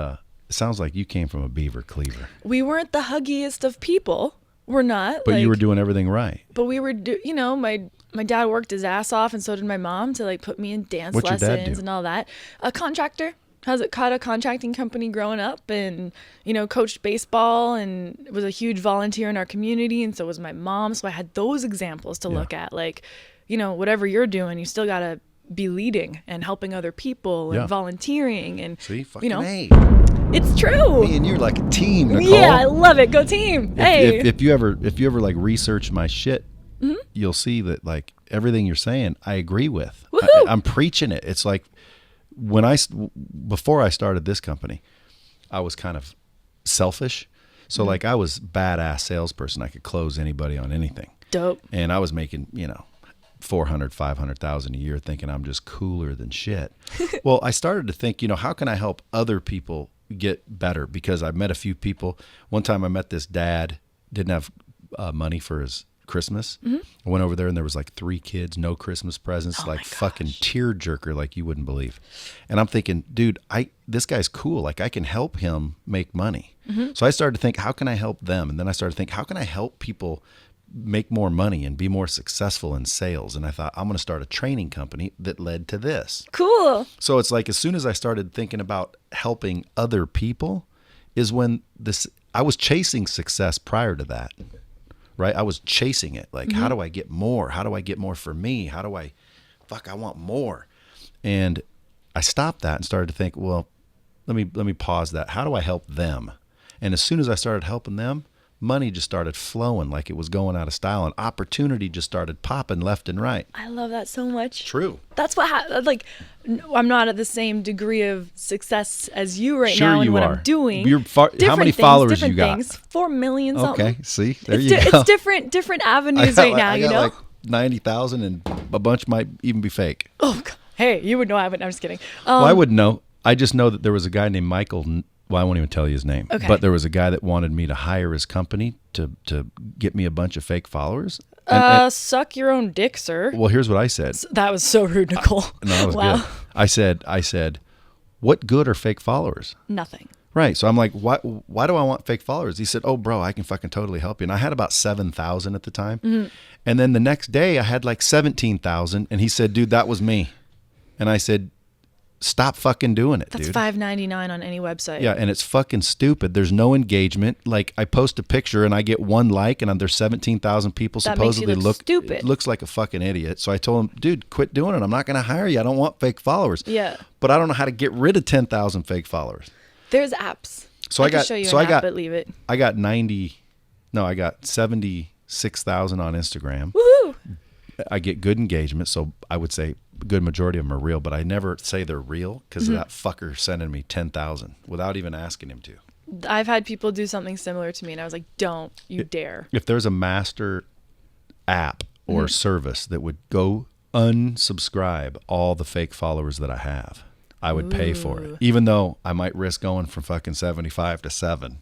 it sounds like you came from a Beaver Cleaver. We weren't the huggiest of people. We're not. But you were doing everything right. But we were, my dad worked his ass off, and so did my mom to put me in dance What's your dad lessons do? And all that. A contractor. Had a contracting company growing up, and coached baseball and was a huge volunteer in our community, and so was my mom. So I had those examples to look at. Whatever you're doing, you still gotta be leading and helping other people and volunteering and see, fucking A. It's true. Me and you're like a team, Nicole. Yeah, I love it. Go team. Hey. If you ever research my shit, you'll see that everything you're saying, I agree with. I'm preaching it. It's like before I started this company, I was kind of selfish. So I was badass salesperson. I could close anybody on anything. Dope. And I was making, $400,000-$500,000 a year, thinking I'm just cooler than shit. Well, I started to think, how can I help other people get better? Because I met a few people. One time I met this dad, didn't have money for his Christmas. I went over there and there was 3 kids, no Christmas presents, fucking tearjerker like you wouldn't believe. And I'm thinking, dude, this guy's cool. I can help him make money. So I started to think, how can I help them? And then I started to think, how can I help people make more money and be more successful in sales? And I thought, I'm going to start a training company that led to this. Cool. So it's as soon as I started thinking about helping other people is when I was chasing success prior to that, right? I was chasing it. How do I get more? How do I get more for me? I want more. And I stopped that and started to think, well, let me pause that. How do I help them? And as soon as I started helping them, money just started flowing like it was going out of style, and opportunity just started popping left and right. I love that so much. True. That's what I'm not at the same degree of success as you right sure now in you what are. I'm doing. How many followers you got? Things, 4 million something. Okay, see, there you go. It's different avenues right now, I got 90,000 and a bunch might even be fake. Oh, hey, you would know I wouldn't. I'm just kidding. Well, I wouldn't know. I just know that there was a guy named Michael. Well, I won't even tell you his name. Okay. But there was a guy that wanted me to hire his company to get me a bunch of fake followers. Suck your own dick, sir. Well, here's what I said. That was so rude, Nicole. No, that was good. I said, what good are fake followers? Nothing. Right. So I'm like, why do I want fake followers? He said, oh, bro, I can fucking totally help you. And I had about 7,000 at the time. And then the next day I had 17,000. And he said, dude, that was me. And I said, stop fucking doing it, That's dude. $5.99 on any website. Yeah, and it's fucking stupid. There's no engagement. Like, I post a picture and I get one like, and there's 17,000 people That makes you supposedly look stupid. It looks like a fucking idiot. So I told him, dude, quit doing it. I'm not going to hire you. I don't want fake followers. Yeah. But I don't know how to get rid of 10,000 fake followers. There's apps. So I can show you an app, but leave it. I got 76,000 on Instagram. Woohoo! I get good engagement, so I would say a good majority of them are real, but I never say they're real because of that fucker sending me 10,000 without even asking him to. I've had people do something similar to me, and I was like, don't you dare. If there's a master app or service that would go unsubscribe all the fake followers that I have, I would pay for it, even though I might risk going from fucking 75 to 7.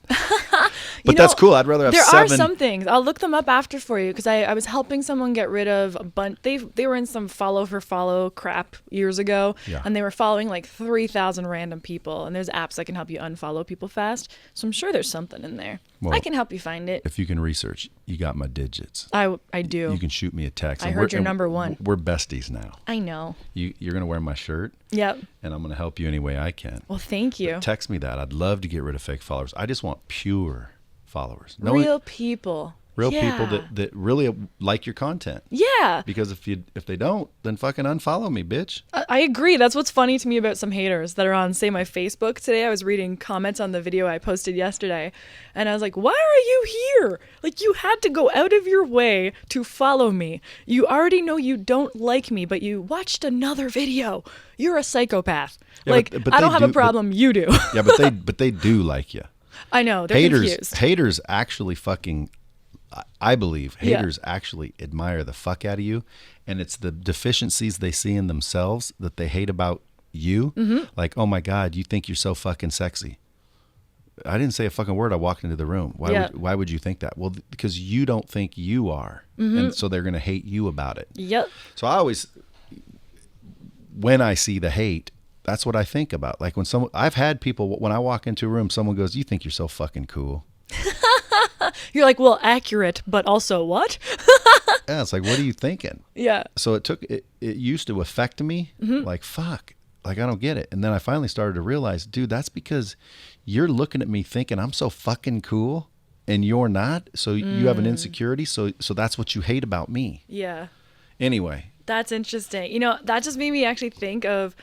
But that's cool. I'd rather have there 7. There are some things. I'll look them up after for you because I was helping someone get rid of a bunch. They were in some follow for follow crap years ago, and they were following like 3,000 random people. And there's apps that can help you unfollow people fast. So I'm sure there's something in there. Well, I can help you find it. If you can research, you got my digits. I do. You can shoot me a text. I heard you're number one. We're besties now. I know. You're going to wear my shirt. Yep. And I'm going to help you any way I can. Well, thank you. But text me that. I'd love to get rid of fake followers. I just want pure followers. Real people. People that really like your content. Yeah. Because if they don't, then fucking unfollow me, bitch. I agree. That's what's funny to me about some haters that are on, say, my Facebook today. I was reading comments on the video I posted yesterday, and I was like, why are you here? Like, you had to go out of your way to follow me. You already know you don't like me, but you watched another video. You're a psychopath. Yeah, but I don't have a problem. You do. Yeah, but they do like you. I know. They're confused. Haters actually fucking, I believe, haters actually admire the fuck out of you. And it's the deficiencies they see in themselves that they hate about you. Mm-hmm. Like, oh my God, you think you're so fucking sexy. I didn't say a fucking word. I walked into the room. Why would you think that? Well, because you don't think you are. Mm-hmm. And so they're going to hate you about it. Yep. So I always, when I see the hate, that's what I think about. Like I've had people, when I walk into a room, someone goes, you think you're so fucking cool. You're like, well, accurate, but also what? Yeah, it's like, what are you thinking? Yeah. So it used to affect me, like, fuck, like, I don't get it. And then I finally started to realize, dude, that's because you're looking at me thinking I'm so fucking cool and you're not. So you have an insecurity. So that's what you hate about me. Yeah. Anyway. That's interesting. You know, that just made me actually think of,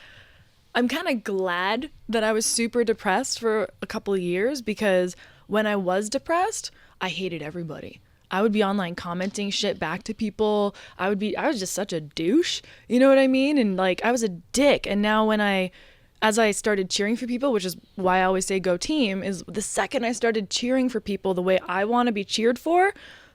I'm kind of glad that I was super depressed for a couple of years, because when I was depressed, I hated everybody. I would be online commenting shit back to people. I was just such a douche. You know what I mean? And like, I was a dick. And now as I started cheering for people, which is why I always say go team, is the second I started cheering for people the way I want to be cheered for,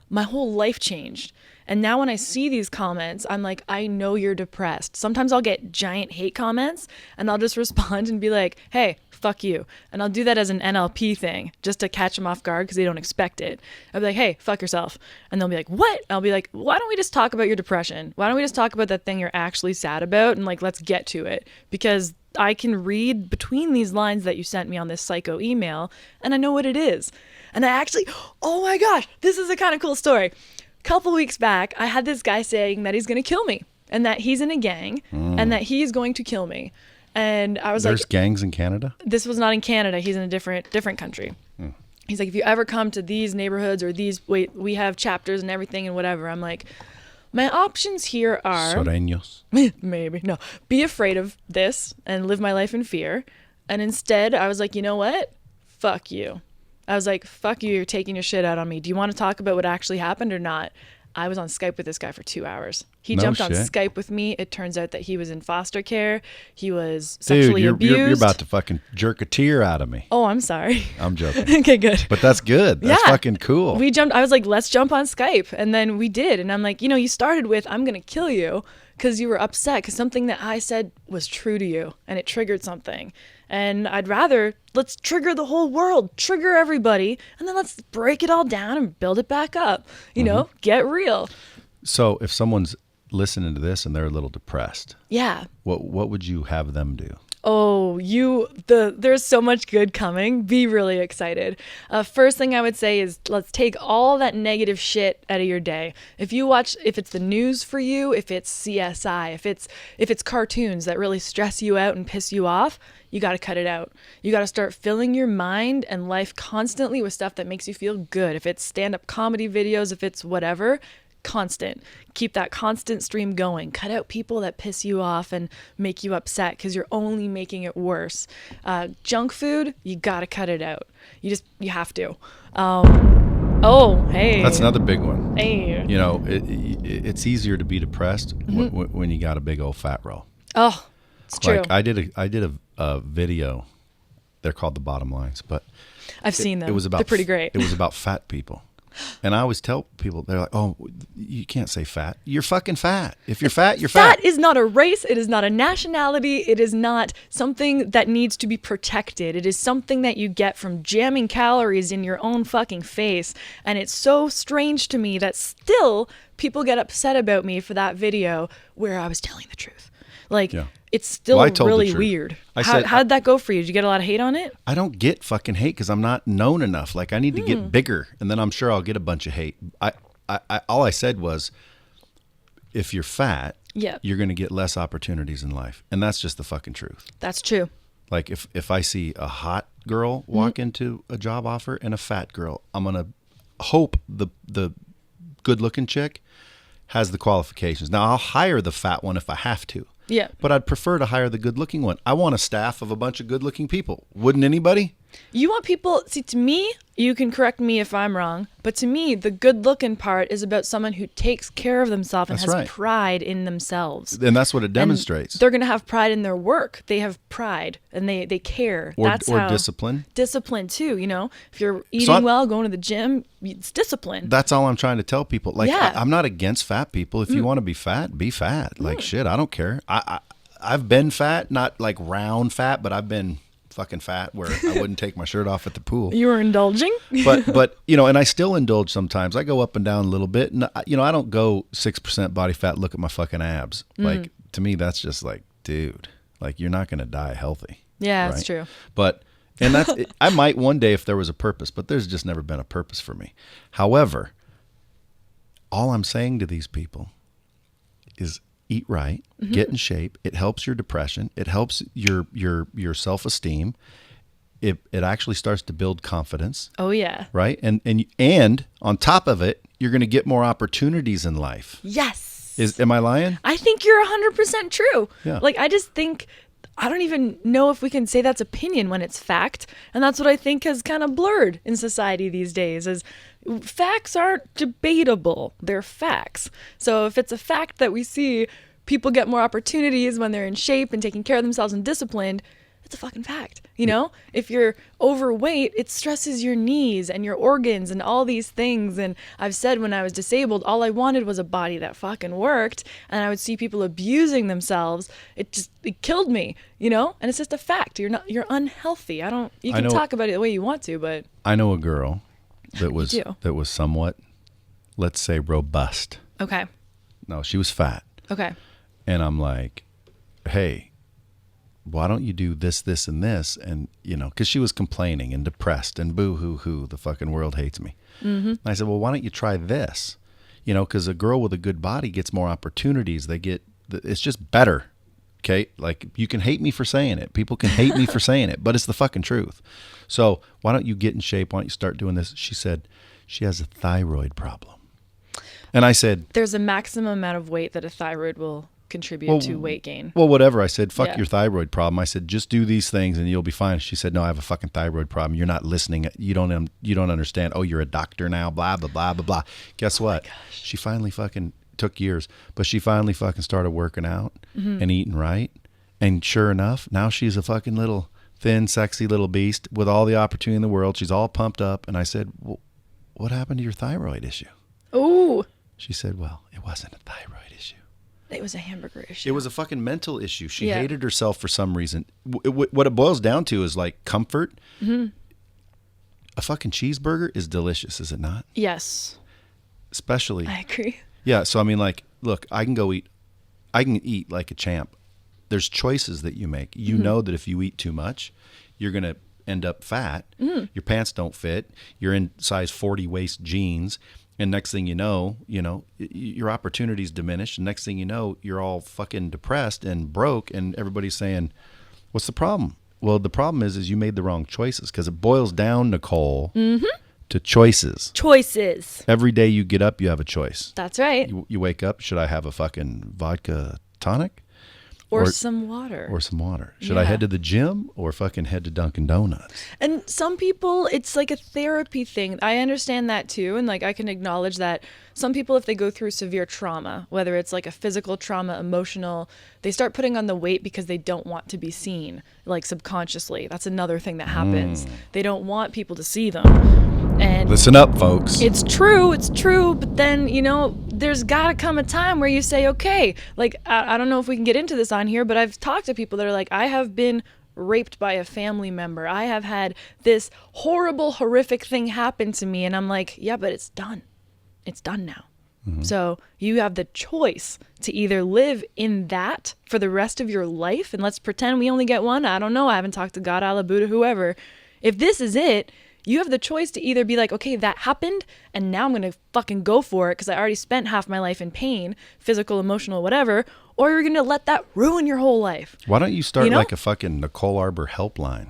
my whole life changed. And now when I see these comments, I'm like, I know you're depressed. Sometimes I'll get giant hate comments and I'll just respond and be like, hey, fuck you. And I'll do that as an NLP thing just to catch them off guard because they don't expect it. I'll be like, hey, fuck yourself. And they'll be like, what? I'll be like, why don't we just talk about your depression? Why don't we just talk about that thing you're actually sad about? And like, let's get to it, because I can read between these lines that you sent me on this psycho email and I know what it is. And I actually, oh my gosh, this is a kind of cool story. Couple weeks back, I had this guy saying that he's going to kill me and that he's in a gang and that he's going to kill me. And I was There's gangs in Canada? This was not in Canada. He's in a different country. He's like, if you ever come to these neighborhoods or we have chapters and everything and whatever. I'm like, my options here are... Sureños? Maybe. No. Be afraid of this and live my life in fear. And instead, I was like, you know what? Fuck you. I was like, fuck you, you're taking your shit out on me. Do you want to talk about what actually happened or not? I was on Skype with this guy for 2 hours. He jumped on Skype with me. It turns out that he was in foster care. He was sexually abused. You're about to fucking jerk a tear out of me. Oh, I'm sorry. I'm joking. Okay, good. But that's good. That's fucking cool. I was like, let's jump on Skype. And then we did. And I'm like, you started with, I'm going to kill you because you were upset because something that I said was true to you and it triggered something. And I'd rather, let's trigger the whole world, trigger everybody, and then let's break it all down and build it back up. Get real. So if someone's listening to this and they're a little depressed, yeah, what would you have them do? Oh, there's so much good coming. Be really excited. First thing I would say is let's take all that negative shit out of your day. If it's the news for you, if it's CSI, if it's cartoons that really stress you out and piss you off, you got to cut it out. You got to start filling your mind and life constantly with stuff that makes you feel good. If it's stand-up comedy videos, if it's whatever, constant. Keep that constant stream going. Cut out people that piss you off and make you upset because you're only making it worse. Junk food, you gotta cut it out. You have to. Oh, hey. That's another big one. Hey. You know, it's easier to be depressed when you got a big old fat roll. Oh, it's true. Like I did a video. They're called The Bottom Lines, but I've seen them. It was about They're pretty great. It was about fat people. And I always tell people, they're like, oh, you can't say fat. You're fucking fat. If you're fat, you're fat. Fat is not a race. It is not a nationality. It is not something that needs to be protected. It is something that you get from jamming calories in your own fucking face. And it's so strange to me that still people get upset about me for that video where I was telling the truth. Like, it's still really weird. How did that go for you? Did you get a lot of hate on it? I don't get fucking hate because I'm not known enough. Like, I need to get bigger, and then I'm sure I'll get a bunch of hate. All I said was, if you're fat, you're going to get less opportunities in life. And that's just the fucking truth. That's true. Like, if I see a hot girl walk into a job offer and a fat girl, I'm going to hope the good-looking chick has the qualifications. Now, I'll hire the fat one if I have to. Yeah. But I'd prefer to hire the good-looking one. I want a staff of a bunch of good-looking people. Wouldn't anybody? You want people, see, to me, you can correct me if I'm wrong, but to me, the good-looking part is about someone who takes care of themselves and has pride in themselves. And that's what it demonstrates. And they're going to have pride in their work. They have pride, and they care. Or discipline. Discipline, too, you know? If you're eating well, going to the gym, it's discipline. That's all I'm trying to tell people. Like, I'm not against fat people. If you want to be fat, be fat. Like, shit, I don't care. I've been fat, not like round fat, but I've been fucking fat where I wouldn't take my shirt off at the pool. You were indulging? but you know, and I still indulge sometimes. I go up and down a little bit, and you know, I don't go 6% body fat, look at my fucking abs. Like, to me, that's just like, dude, like, you're not going to die healthy. Yeah, right? That's true. But, and that's, I might one day if there was a purpose, but there's just never been a purpose for me. However, all I'm saying to these people is eat right, get in shape. It helps your depression. It helps your self-esteem. It actually starts to build confidence. Oh yeah. Right? And on top of it, you're going to get more opportunities in life. Yes. Am I lying? I think you're 100% true. Yeah. Like, I just think, I don't even know if we can say that's opinion when it's fact. And that's what I think has kind of blurred in society these days, is facts aren't debatable. They're facts. So if it's a fact that we see people get more opportunities when they're in shape and taking care of themselves and disciplined, it's a fucking fact. You know, if you're overweight, it stresses your knees and your organs and all these things. And I've said when I was disabled, all I wanted was a body that fucking worked. And I would see people abusing themselves. It killed me, you know? And it's just a fact. You're unhealthy. You can talk about it the way you want to, but I know a girl that was somewhat, let's say, robust. Okay. No, she was fat. Okay. And I'm like, hey, why don't you do this, this, and this? And, you know, because she was complaining and depressed and boo-hoo-hoo, the fucking world hates me. And I said, well, why don't you try this? You know, because a girl with a good body gets more opportunities. It's just better. Okay? Like, you can hate me for saying it. People can hate me for saying it, but it's the fucking truth. So why don't you get in shape? Why don't you start doing this? She said she has a thyroid problem. And I said, there's a maximum amount of weight that a thyroid will contribute to weight gain. Well, whatever. I said, fuck your thyroid problem. I said, just do these things and you'll be fine. She said, no, I have a fucking thyroid problem. You're not listening. You don't understand. Oh, you're a doctor now, blah, blah, blah, blah, blah. Guess what? She finally fucking took years, but she finally fucking started working out and eating right. And sure enough, now she's a fucking little thin, sexy little beast with all the opportunity in the world. She's all pumped up. And I said, well, what happened to your thyroid issue? Ooh. She said, well, it wasn't a thyroid issue. It was a hamburger issue. It was a fucking mental issue. She hated herself for some reason. What it boils down to is like comfort. A fucking cheeseburger is delicious, is it not? Yes. Especially. I agree. Yeah. So, I mean, like, look, I can eat like a champ there's choices that you make. You know that if you eat too much, you're going to end up fat. Your pants don't fit. You're in size 40 waist jeans. And next thing you know, your opportunities diminish. And next thing you know, you're all fucking depressed and broke. And everybody's saying, what's the problem? Well, the problem is you made the wrong choices, because it boils down, Nicole, to choices. Choices. Every day you get up, you have a choice. That's right. You wake up, should I have a fucking vodka tonic? Or some water. Or some water. Should I head to the gym or fucking head to Dunkin' Donuts? And some people, it's like a therapy thing. I understand that too. And like, I can acknowledge that some people, if they go through severe trauma, whether it's like a physical trauma, emotional, they start putting on the weight because they don't want to be seen, like subconsciously. That's another thing that happens. They don't want people to see them. And listen up, folks. It's true. But then, there's got to come a time where you say, okay, like, I don't know if we can get into this on here, but I've talked to people that are like, I have been raped by a family member. I have had this horrible, horrific thing happen to me. And I'm like, yeah, but it's done. It's done now. So you have the choice to either live in that for the rest of your life. And let's pretend we only get one. I don't know. I haven't talked to God, Allah, Buddha, whoever. If this is it, you have the choice to either be like, okay, that happened, and now I'm going to fucking go for it because I already spent half my life in pain, physical, emotional, whatever, or you're going to let that ruin your whole life. Why don't you start like a fucking Nicole Arbour helpline?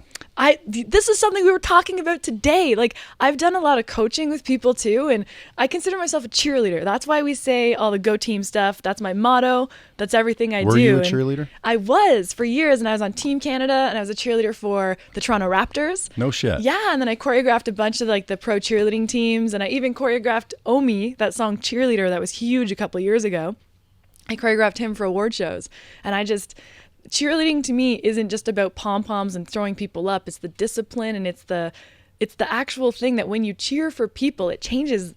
This is something we were talking about today. Like, I've done a lot of coaching with people too, and I consider myself a cheerleader. That's why we say all the Go Team stuff. That's my motto. That's everything I do. Were you a cheerleader? I was for years, and I was on Team Canada, and I was a cheerleader for the Toronto Raptors. No shit. Yeah, and then I choreographed a bunch of like the pro cheerleading teams, and I even choreographed Omi, that song Cheerleader that was huge a couple years ago. I choreographed him for award shows, and cheerleading to me isn't just about pom-poms and throwing people up. It's the discipline, and it's the actual thing that when you cheer for people, it changes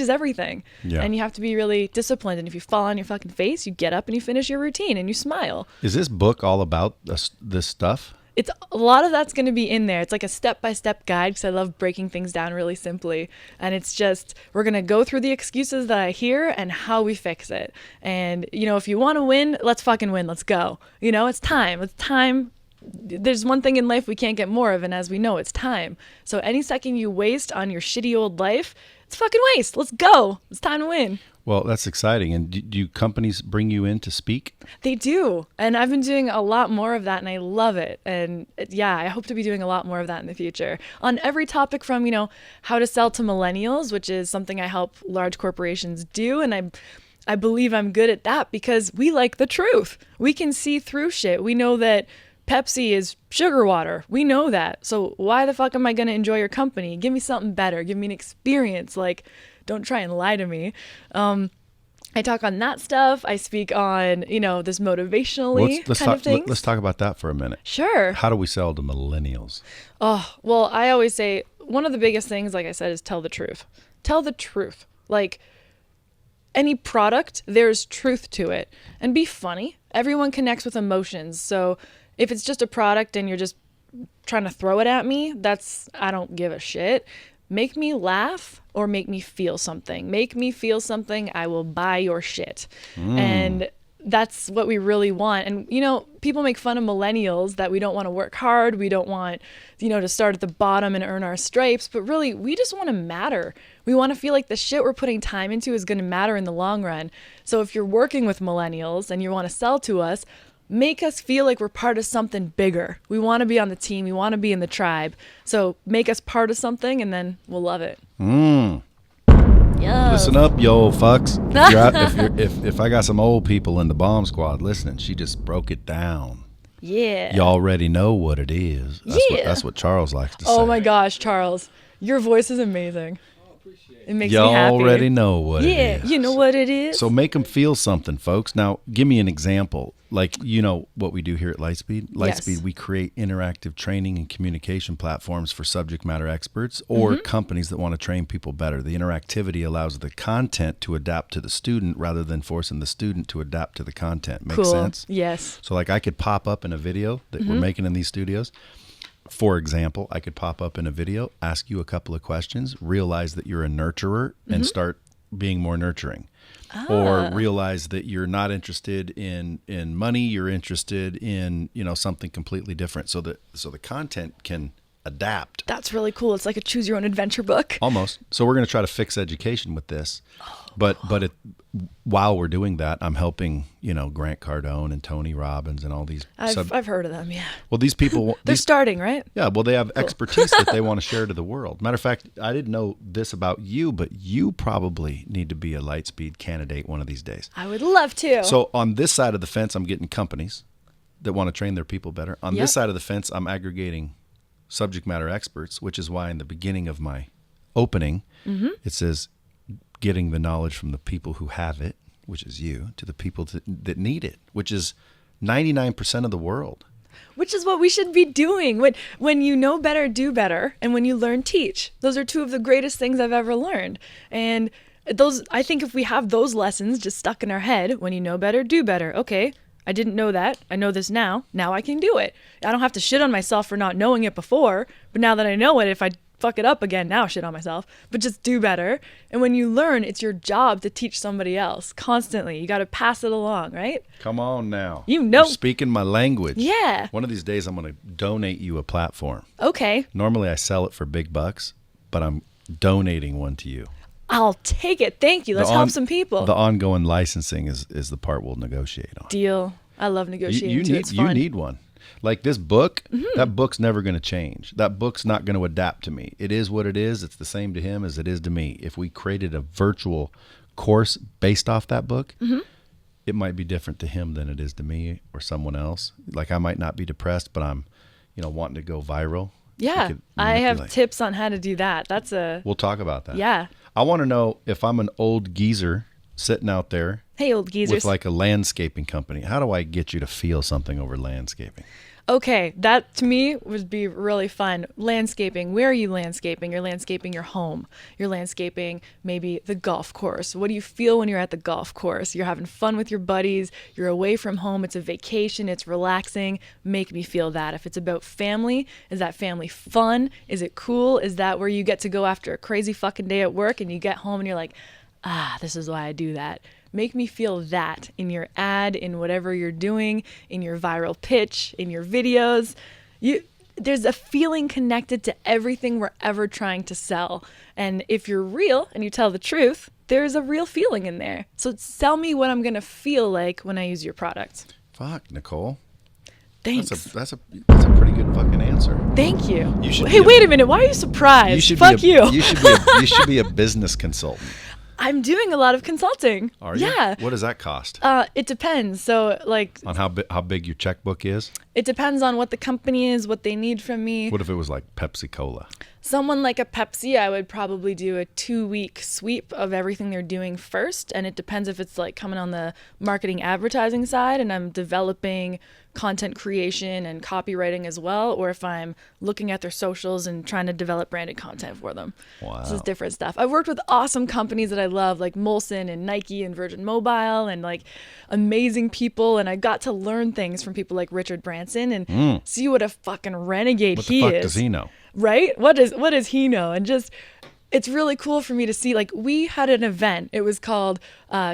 everything. Yeah. And you have to be really disciplined. And if you fall on your fucking face, you get up and you finish your routine and you smile. Is this book all about this stuff? It's a lot of that's going to be in there. It's like a step-by-step guide because I love breaking things down really simply. And it's just, we're going to go through the excuses that I hear and how we fix it. And, if you want to win, let's fucking win. Let's go. It's time. It's time. There's one thing in life we can't get more of, and as we know, it's time. So any second you waste on your shitty old life, it's fucking waste. Let's go. It's time to win. Well, that's exciting. And do companies bring you in to speak? They do. And I've been doing a lot more of that, and I love it. And yeah, I hope to be doing a lot more of that in the future. On every topic from, how to sell to millennials, which is something I help large corporations do. And I believe I'm good at that because we like the truth. We can see through shit. We know that Pepsi is sugar water. We know that. So why the fuck am I going to enjoy your company? Give me something better. Give me an experience. Like, don't try and lie to me. I talk on that stuff. I speak on, this motivationally kind of things. Let's talk about that for a minute. Sure. How do we sell to millennials? Oh, well, I always say one of the biggest things, like I said, is tell the truth. Tell the truth. Like, any product, there's truth to it. And be funny. Everyone connects with emotions. So if it's just a product and you're just trying to throw it at me, I don't give a shit. Make me laugh or make me feel something. Make me feel something, I will buy your shit. And that's what we really want. And, people make fun of millennials that we don't want to work hard. We don't want, to start at the bottom and earn our stripes. But really, we just want to matter. We want to feel like the shit we're putting time into is going to matter in the long run. So if you're working with millennials and you want to sell to us, make us feel like we're part of something bigger. We want to be on the team. We want to be in the tribe. So make us part of something, and then we'll love it. Yes. Listen up, you old fucks. If I got some old people in the bomb squad listening, she just broke it down. Yeah. You already know what it is. That's what Charles likes to say. Oh my gosh, Charles. Your voice is amazing. It makes me happy. happy. You already know what it is. Yeah, you know what it is. So make them feel something, folks. Now, give me an example. Like, what we do here at Lightspeed? Lightspeed, we create interactive training and communication platforms for subject matter experts or companies that want to train people better. The interactivity allows the content to adapt to the student rather than forcing the student to adapt to the content. Make sense? Yes. So, like, I could pop up in a video that we're making in these studios. For example, I could pop up in a video, ask you a couple of questions, realize that you're a nurturer, and start being more nurturing. Or realize that you're not interested in money, you're interested in, something completely different, so the content can adapt. That's really cool. It's like a choose your own adventure book. Almost. So we're going to try to fix education with this. But while we're doing that, I'm helping, Grant Cardone and Tony Robbins and all these. I've heard of them, yeah. Well, these people. They're starting, right? Yeah, well, they have expertise that they want to share to the world. Matter of fact, I didn't know this about you, but you probably need to be a Lightspeed candidate one of these days. I would love to. So on this side of the fence, I'm getting companies that want to train their people better. On this side of the fence, I'm aggregating subject matter experts, which is why in the beginning of my opening, it says getting the knowledge from the people who have it, which is you, to the people that need it, which is 99% of the world. Which is what we should be doing. When you know better, do better. And when you learn, teach. Those are two of the greatest things I've ever learned. And I think if we have those lessons just stuck in our head, when you know better, do better. Okay, I didn't know that. I know this now. Now I can do it. I don't have to shit on myself for not knowing it before. But now that I know it, if I fuck it up again, now shit on myself. But just do better. And when you learn, it's your job to teach somebody else constantly. You got to pass it along, right? Come on now. You're speaking my language. Yeah. One of these days I'm going to donate you a platform. Okay. Normally I sell it for big bucks, but I'm donating one to you. I'll take it. Thank you. Let's help some people. The ongoing licensing is the part we'll negotiate on. Deal. I love negotiating too. It's You fun. need one. Like this book, that book's never going to change. That book's not going to adapt to me. It is what it is. It's the same to him as it is to me. If we created a virtual course based off that book, it might be different to him than it is to me or someone else. Like I might not be depressed, but I'm, wanting to go viral. Yeah, I have tips on how to do that. We'll talk about that. Yeah. I want to know if I'm an old geezer sitting out there. Hey, old geezers. With like a landscaping company. How do I get you to feel something over landscaping? Okay, that to me would be really fun. Landscaping. Where are you landscaping? You're landscaping your home. You're landscaping maybe the golf course. What do you feel when you're at the golf course? You're having fun with your buddies. You're away from home. It's a vacation. It's relaxing. Make me feel that. If it's about family, is that family fun? Is it cool? Is that where you get to go after a crazy fucking day at work and you get home and you're like, this is why I do that. Make me feel that in your ad, in whatever you're doing, in your viral pitch, in your videos. There's a feeling connected to everything we're ever trying to sell. And if you're real and you tell the truth, there's a real feeling in there. So sell me what I'm going to feel like when I use your product. Fuck, Nicole. Thanks. That's a pretty good fucking answer. Thank you. Hey, wait a minute. Why are you surprised? Fuck you. You should be a business consultant. I'm doing a lot of consulting. Are you? Yeah. What does that cost? It depends. So, like, on how big your checkbook is? It depends on what the company is, what they need from me. What if it was like Pepsi Cola? Someone like a Pepsi, I would probably do a 2-week sweep of everything they're doing first. And it depends if it's like coming on the marketing advertising side and I'm developing content creation and copywriting as well, or if I'm looking at their socials and trying to develop branded content for them. Wow. This is different stuff. I've worked with awesome companies that I love, like Molson and Nike and Virgin Mobile, and like amazing people. And I got to learn things from people like Richard Branson and see what a fucking renegade he is. What the fuck does he know? Right? What does he know? And just, it's really cool for me to see, like, we had an event. It was called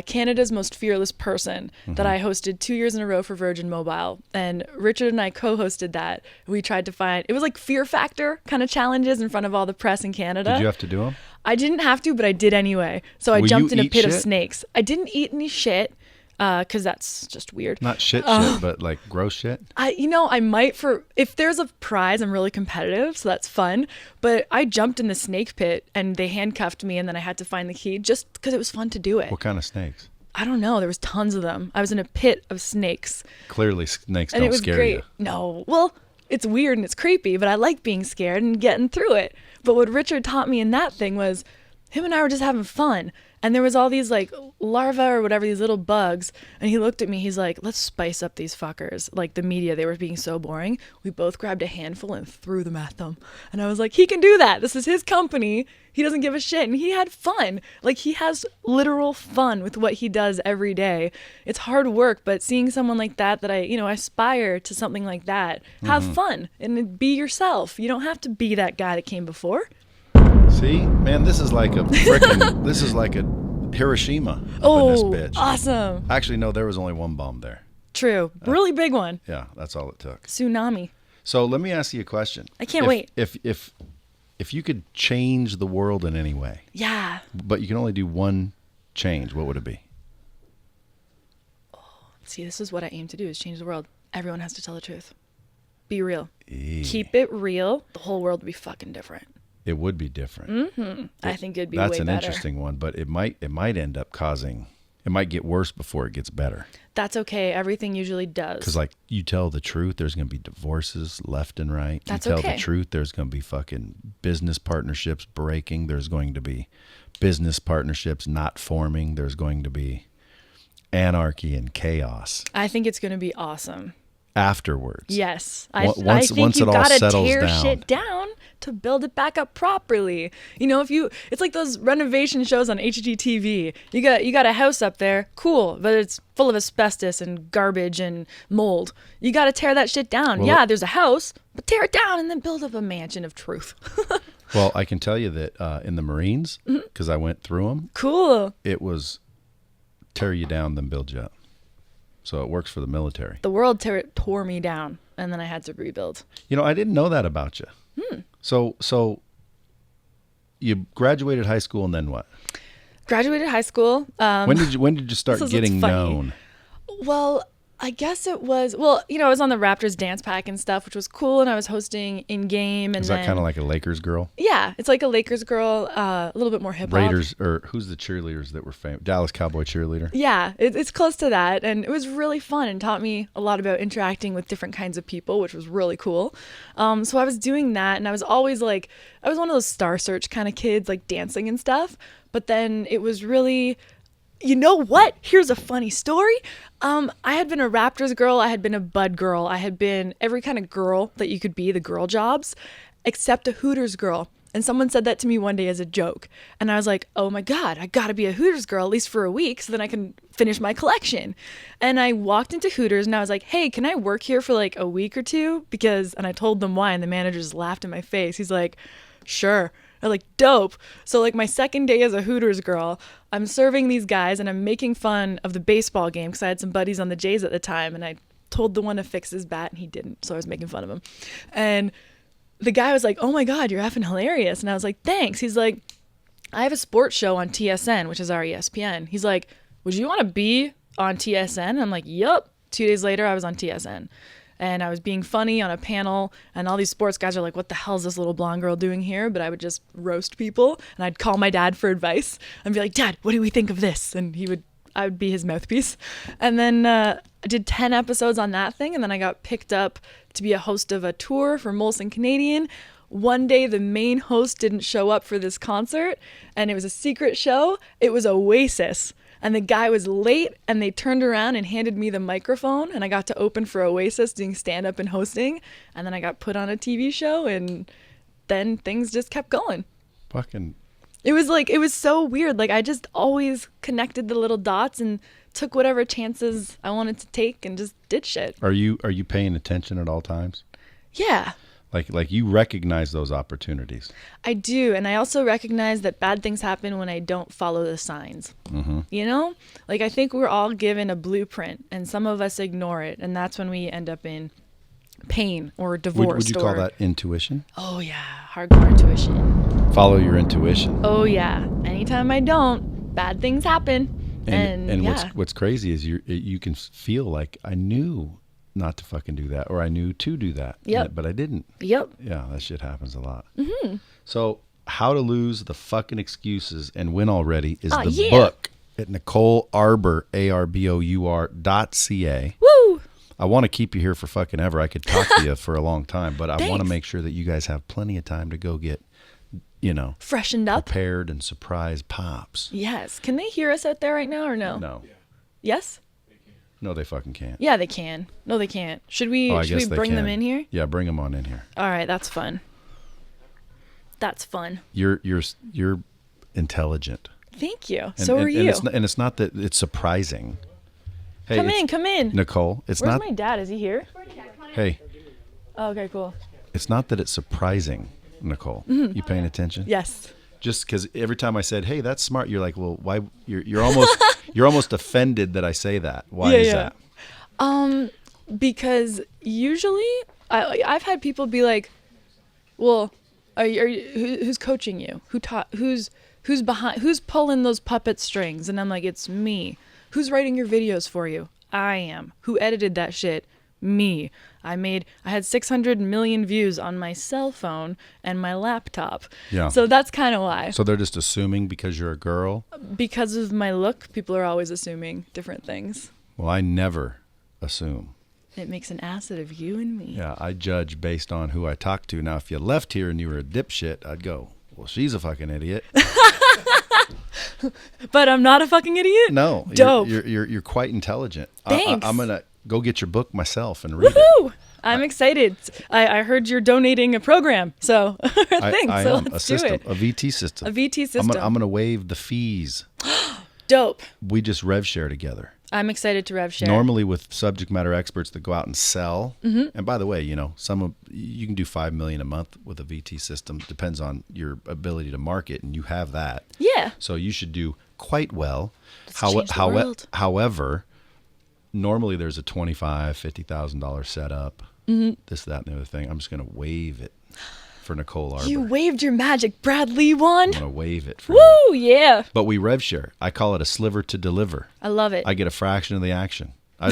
Canada's Most Fearless Person that I hosted 2 years in a row for Virgin Mobile. And Richard and I co-hosted that. We tried to find, it was like Fear Factor kind of challenges in front of all the press in Canada. Did you have to do them? I didn't have to, but I did anyway. So I jumped in a pit of snakes. I didn't eat any shit. Because that's just weird. Not shit, but like gross shit. I might if there's a prize, I'm really competitive, so that's fun. But I jumped in the snake pit and they handcuffed me and then I had to find the key just because it was fun to do it. What kind of snakes? I don't know. There was tons of them. I was in a pit of snakes. Clearly snakes and don't it was scare great. you. No. Well, it's weird and it's creepy, but I like being scared and getting through it. But what Richard taught me in that thing was him and I were just having fun. And there was all these like larvae or whatever, these little bugs. And he looked at me, he's like, let's spice up these fuckers. Like the media, they were being so boring. We both grabbed a handful and threw them at them. And I was like, he can do that. This is his company. He doesn't give a shit. And he had fun. Like he has literal fun with what he does every day. It's hard work, but seeing someone like that I aspire to something like that, have fun and be yourself. You don't have to be that guy that came before. See, man, this is like a Hiroshima up in this Oh, bitch. awesome. Actually, no, there was only one bomb there. True. Really big one. Yeah, that's all it took. Tsunami. So let me ask you a question. I can't wait. If you could change the world in any way, Yeah. but you can only do one change, what would it be? See, this is what I aim to do, is change the world. Everyone has to tell the truth. Be real. Eh. Keep it real. The whole world would be fucking different. It would be different. I think it'd be way That's better. an interesting one, but it might end up causing. It might get worse before it gets better. That's okay. Everything usually does. Because, like, you tell the truth, there's going to be divorces left and right. That's you tell okay. the truth, there's going to be fucking business partnerships breaking. There's going to be business partnerships not forming. There's going to be anarchy and chaos I think it's going to be awesome. afterwards. Yes. Once I think it you all got to settles tear down. shit down to build it back up properly. You know, it's like those renovation shows on HGTV. You got a house up there, cool, but it's full of asbestos and garbage and mold. You got to tear that shit down. Well, yeah, there's a house, but tear it down and then build up a mansion of truth. Well, I can tell you that in the Marines, because I went through them, Cool. it was tear you down, then build you up. So it works for the military. The world tore me down, and then I had to rebuild. You know, I didn't know that about you. So you graduated high school, and then what? Graduated high school. When did you start this is getting what's funny. known? Well, I guess it was, I was on the Raptors dance pack and stuff, which was cool, and I was hosting in game. And Is that kind of like a Lakers girl? Yeah, it's like a Lakers girl, a little bit more hip hop. Raiders, or who's the cheerleaders that were famous? Dallas Cowboy cheerleader. Yeah, it's close to that, and it was really fun and taught me a lot about interacting with different kinds of people, which was really cool. So I was doing that, and I was always like, I was one of those Star Search kind of kids, like dancing and stuff. But then it was really, you know what? Here's a funny story. I had been a Raptors girl, I had been a Bud girl, I had been every kind of girl that you could be, the girl jobs, except a Hooters girl. And someone said that to me one day as a joke. And I was like, oh my God, I gotta be a Hooters girl at least for a week so then I can finish my collection. And I walked into Hooters and I was like, hey, can I work here for like a week or two? And I told them why, and the manager just laughed in my face. He's like, sure. I was like, dope. So like my second day as a Hooters girl, I'm serving these guys and I'm making fun of the baseball game because I had some buddies on the Jays at the time, and I told the one to fix his bat and he didn't. So I was making fun of him. And the guy was like, oh my God, you're effing hilarious. And I was like, thanks. He's like, I have a sports show on TSN, which is our ESPN. He's like, would you want to be on TSN? And I'm like, yup. 2 days later, I was on TSN. And I was being funny on a panel, and all these sports guys are like, what the hell is this little blonde girl doing here? But I would just roast people, and I'd call my dad for advice and be like, Dad, what do we think of this? And I would be his mouthpiece. And then I did 10 episodes on that thing, and then I got picked up to be a host of a tour for Molson Canadian. One day, the main host didn't show up for this concert, and it was a secret show. It was Oasis. And the guy was late, and they turned around and handed me the microphone, and I got to open for Oasis doing stand-up and hosting. And then I got put on a TV show, and then things just kept going. Fucking. It was so weird. Like, I just always connected the little dots and took whatever chances I wanted to take and just did shit. Are you paying attention at all times? Yeah. Like you recognize those opportunities. I do, and I also recognize that bad things happen when I don't follow the signs. Mm-hmm. You know? Like, I think we're all given a blueprint, and some of us ignore it, and that's when we end up in pain or divorce. Would you call that intuition? Oh, yeah. Hardcore intuition. Follow your intuition. Oh, yeah. Anytime I don't, bad things happen. And yeah. what's crazy is you can feel like, I knew not to fucking do that, or I knew to do that. Yep. But I didn't. Yep. Yeah, that shit happens a lot. Mm-hmm. So, How to Lose the Fucking Excuses and Win Already is the book at Nicole Arbour, ARBOUR.ca. Woo! I want to keep you here for fucking ever. I could talk to you for a long time, but I want to Thanks. make sure that you guys have plenty of time to go get, freshened up. prepared and surprise pops. Yes. Can they hear us out there right now or no? No. Yes? No, they fucking can't. Yeah, they can. No, they can't. Should we bring them in here? Yeah, bring them on in here. All right, that's fun. That's fun. You're intelligent. Thank you. And, So are you. It's not that it's surprising. Hey, Come in. Nicole, it's Where's not. my dad? Is he here? Hey, Oh, okay, cool. it's not that it's surprising, Nicole. Mm-hmm. You paying attention? Yes. Just because every time I said, "Hey, that's smart," you're like, "Well, why?" You're almost offended that I say that. Why is that? Because usually I've had people be like, "Well, who's coaching you? Who's behind? Who's pulling those puppet strings?" And I'm like, "It's me." "Who's writing your videos for you?" "I am." "Who edited that shit?" "Me." I had 600 million views on my cell phone and my laptop. Yeah. So that's kind of why. So they're just assuming because you're a girl? Because of my look, people are always assuming different things. Well, I never assume. It makes an asset of you and me. Yeah, I judge based on who I talk to. Now, if you left here and you were a dipshit, I'd go, "Well, she's a fucking idiot." But I'm not a fucking idiot? No. Dope. You're quite intelligent. Thanks. I'm going to go get your book myself and read Woohoo! it. I'm excited. I heard you're donating a program, so thanks. I so am. let's A system, do it. a VT system. A VT system. I'm going to waive the fees. Dope. We just rev share together. I'm excited to rev share. Normally with subject matter experts that go out and sell. Mm-hmm. And by the way, you can do $5 million a month with a VT system. Depends on your ability to market, and you have that. Yeah. So you should do quite well. Let's change the world. However, normally there's a $25,000, $50,000 setup. Mm-hmm. This, that, and the other thing. I'm just going to waive it for Nicole Arbour. You waved your magic, Brad Lee one. I'm going to waive it for you. Woo, yeah. But we rev share. I call it a sliver to deliver. I love it. I get a fraction of the action. I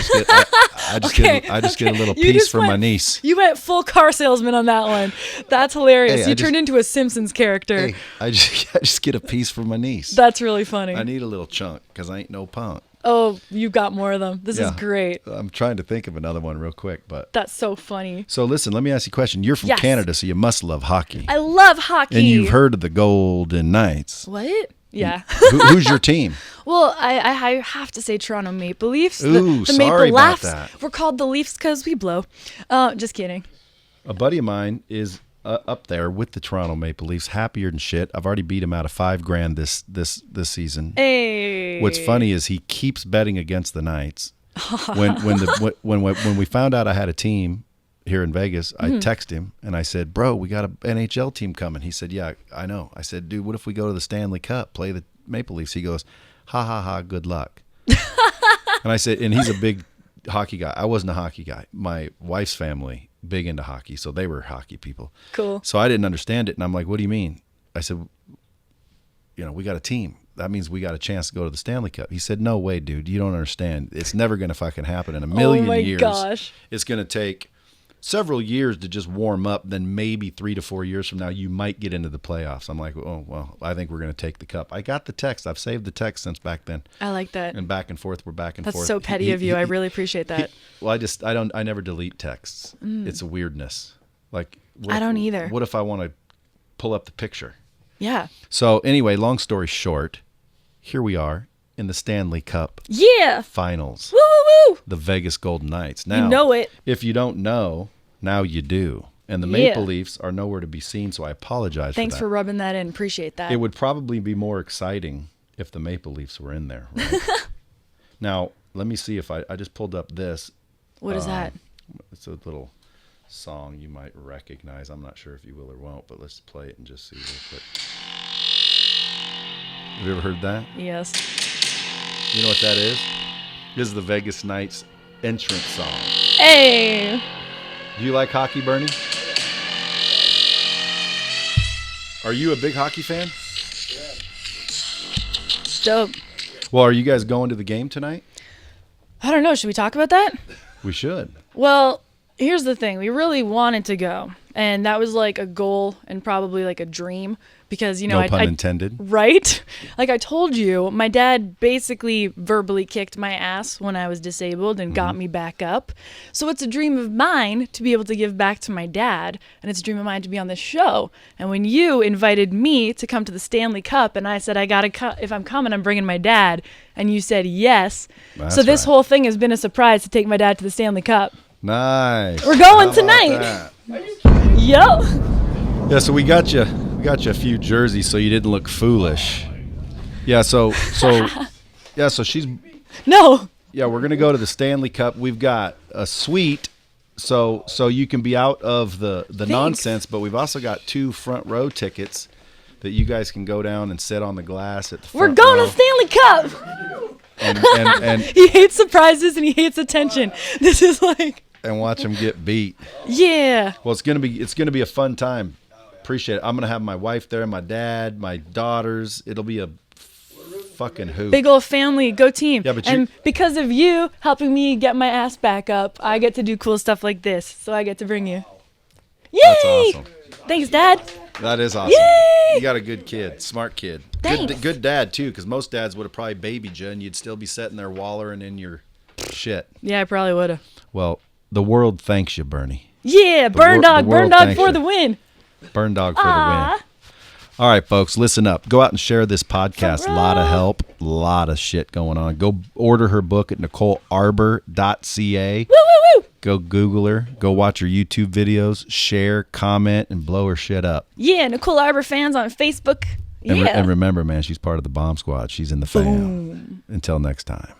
just get a little piece for my niece. You went full car salesman on that one. That's hilarious. Hey, you turned into a Simpsons character. Hey, I just get a piece for my niece. That's really funny. I need a little chunk because I ain't no punk. Oh, you've got more of them. This is Yeah. great. I'm trying to think of another one real quick, but That's so funny. so listen. Let me ask you a question. You're from Yes. Canada, so you must love hockey, I love hockey. and you've heard of the Golden Knights. What? Yeah. Who's your team? Well, I have to say Toronto Maple Leafs. Ooh, the sorry Maple about Laughs. that. We're called the Leafs because we blow. Just kidding. A buddy of mine is up there with the Toronto Maple Leafs, happier than shit. I've already beat him out of $5,000 this season. Hey. What's funny is he keeps betting against the Knights. When we found out I had a team here in Vegas, I texted him and I said, "Bro, we got an NHL team coming." He said, "Yeah, I know." I said, "Dude, what if we go to the Stanley Cup, play the Maple Leafs?" He goes, "Ha ha ha, good luck." And I said, and he's a big hockey guy. I wasn't a hockey guy. My wife's family, big into hockey, so they were hockey people. Cool. So I didn't understand it, and I'm like, "What do you mean?" I said, "We got a team. That means we got a chance to go to the Stanley Cup." He said, "No way, dude. You don't understand. It's never going to fucking happen in a million years. Oh my gosh. It's going to take several years to just warm up. Then maybe 3 to 4 years from now, you might get into the playoffs." I'm like, "Oh, well, I think we're going to take the cup." I got the text. I've saved the text since back then. I like that. And back and forth. We're back and That's forth. so petty of you. I really appreciate that. I never delete texts. It's a weirdness. Like, I don't either. What if I want to pull up the picture? Yeah. So anyway, long story short, here we are in the Stanley Cup Yeah. Finals. Woo woo woo. The Vegas Golden Knights. Now, You know it. if you don't know, now you do. And the Yeah. Maple Leafs are nowhere to be seen, so I apologize Thanks for for that. rubbing that in. Appreciate that. It would probably be more exciting if the Maple Leafs were in there. Right? Now, let me see if I just pulled up this. What is that? It's a little song you might recognize. I'm not sure if you will or won't, but let's play it and just see real quick. Have you ever heard that? Yes. You know what that is? This is the Vegas Knights entrance song. Hey. Do you like hockey, Bernie? Are you a big hockey fan? Dope. Well, are you guys going to the game tonight? I don't know. Should we talk about that? We should. Well, here's the thing. We really wanted to go. And that was like a goal and probably like a dream because, No pun intended. Right? Like I told you, my dad basically verbally kicked my ass when I was disabled and got me back up. So it's a dream of mine to be able to give back to my dad. And it's a dream of mine to be on this show. And when you invited me to come to the Stanley Cup and I said, if I'm coming, I'm bringing my dad. And you said yes. That's so this right. whole thing has been a surprise to take my dad to the Stanley Cup. Nice. We're going How about tonight. that? Yup. Yeah, so we got you a few jerseys so you didn't look foolish. Yeah, so she's No. yeah, we're gonna go to the Stanley Cup. We've got a suite, so you can be out of the nonsense, but we've also got 2 front row tickets that you guys can go down and sit on the glass at the We're front going row. to Stanley Cup. and He hates surprises and he hates attention. This is like, and watch them get beat. yeah. Well, it's gonna be a fun time. Appreciate it. I'm gonna have my wife there, my dad, my daughters. It'll be a fucking hoot. Big old family, go team. Yeah, but and because of you helping me get my ass back up, I get to do cool stuff like this. So I get to bring you. Yay! That's awesome. Thanks, Dad. That is awesome. Yay! You got a good kid, smart kid. Thanks. Good dad too, because most dads would have probably babied you, and you'd still be sitting there wallering in your shit. Yeah, I probably would have. Well, the world thanks you, Bernie. Yeah, burn the world dog thanks for you. the win. Burn dog for the win. All right, folks, listen up. Go out and share this podcast. A lot of help, a lot of shit going on. Go order her book at NicoleArbour.ca. Woo, woo, woo. Go Google her. Go watch her YouTube videos. Share, comment, and blow her shit up. Yeah, Nicole Arbour fans on Facebook. And, Yeah. and remember, man, she's part of the bomb squad. She's in the fam. Until next time.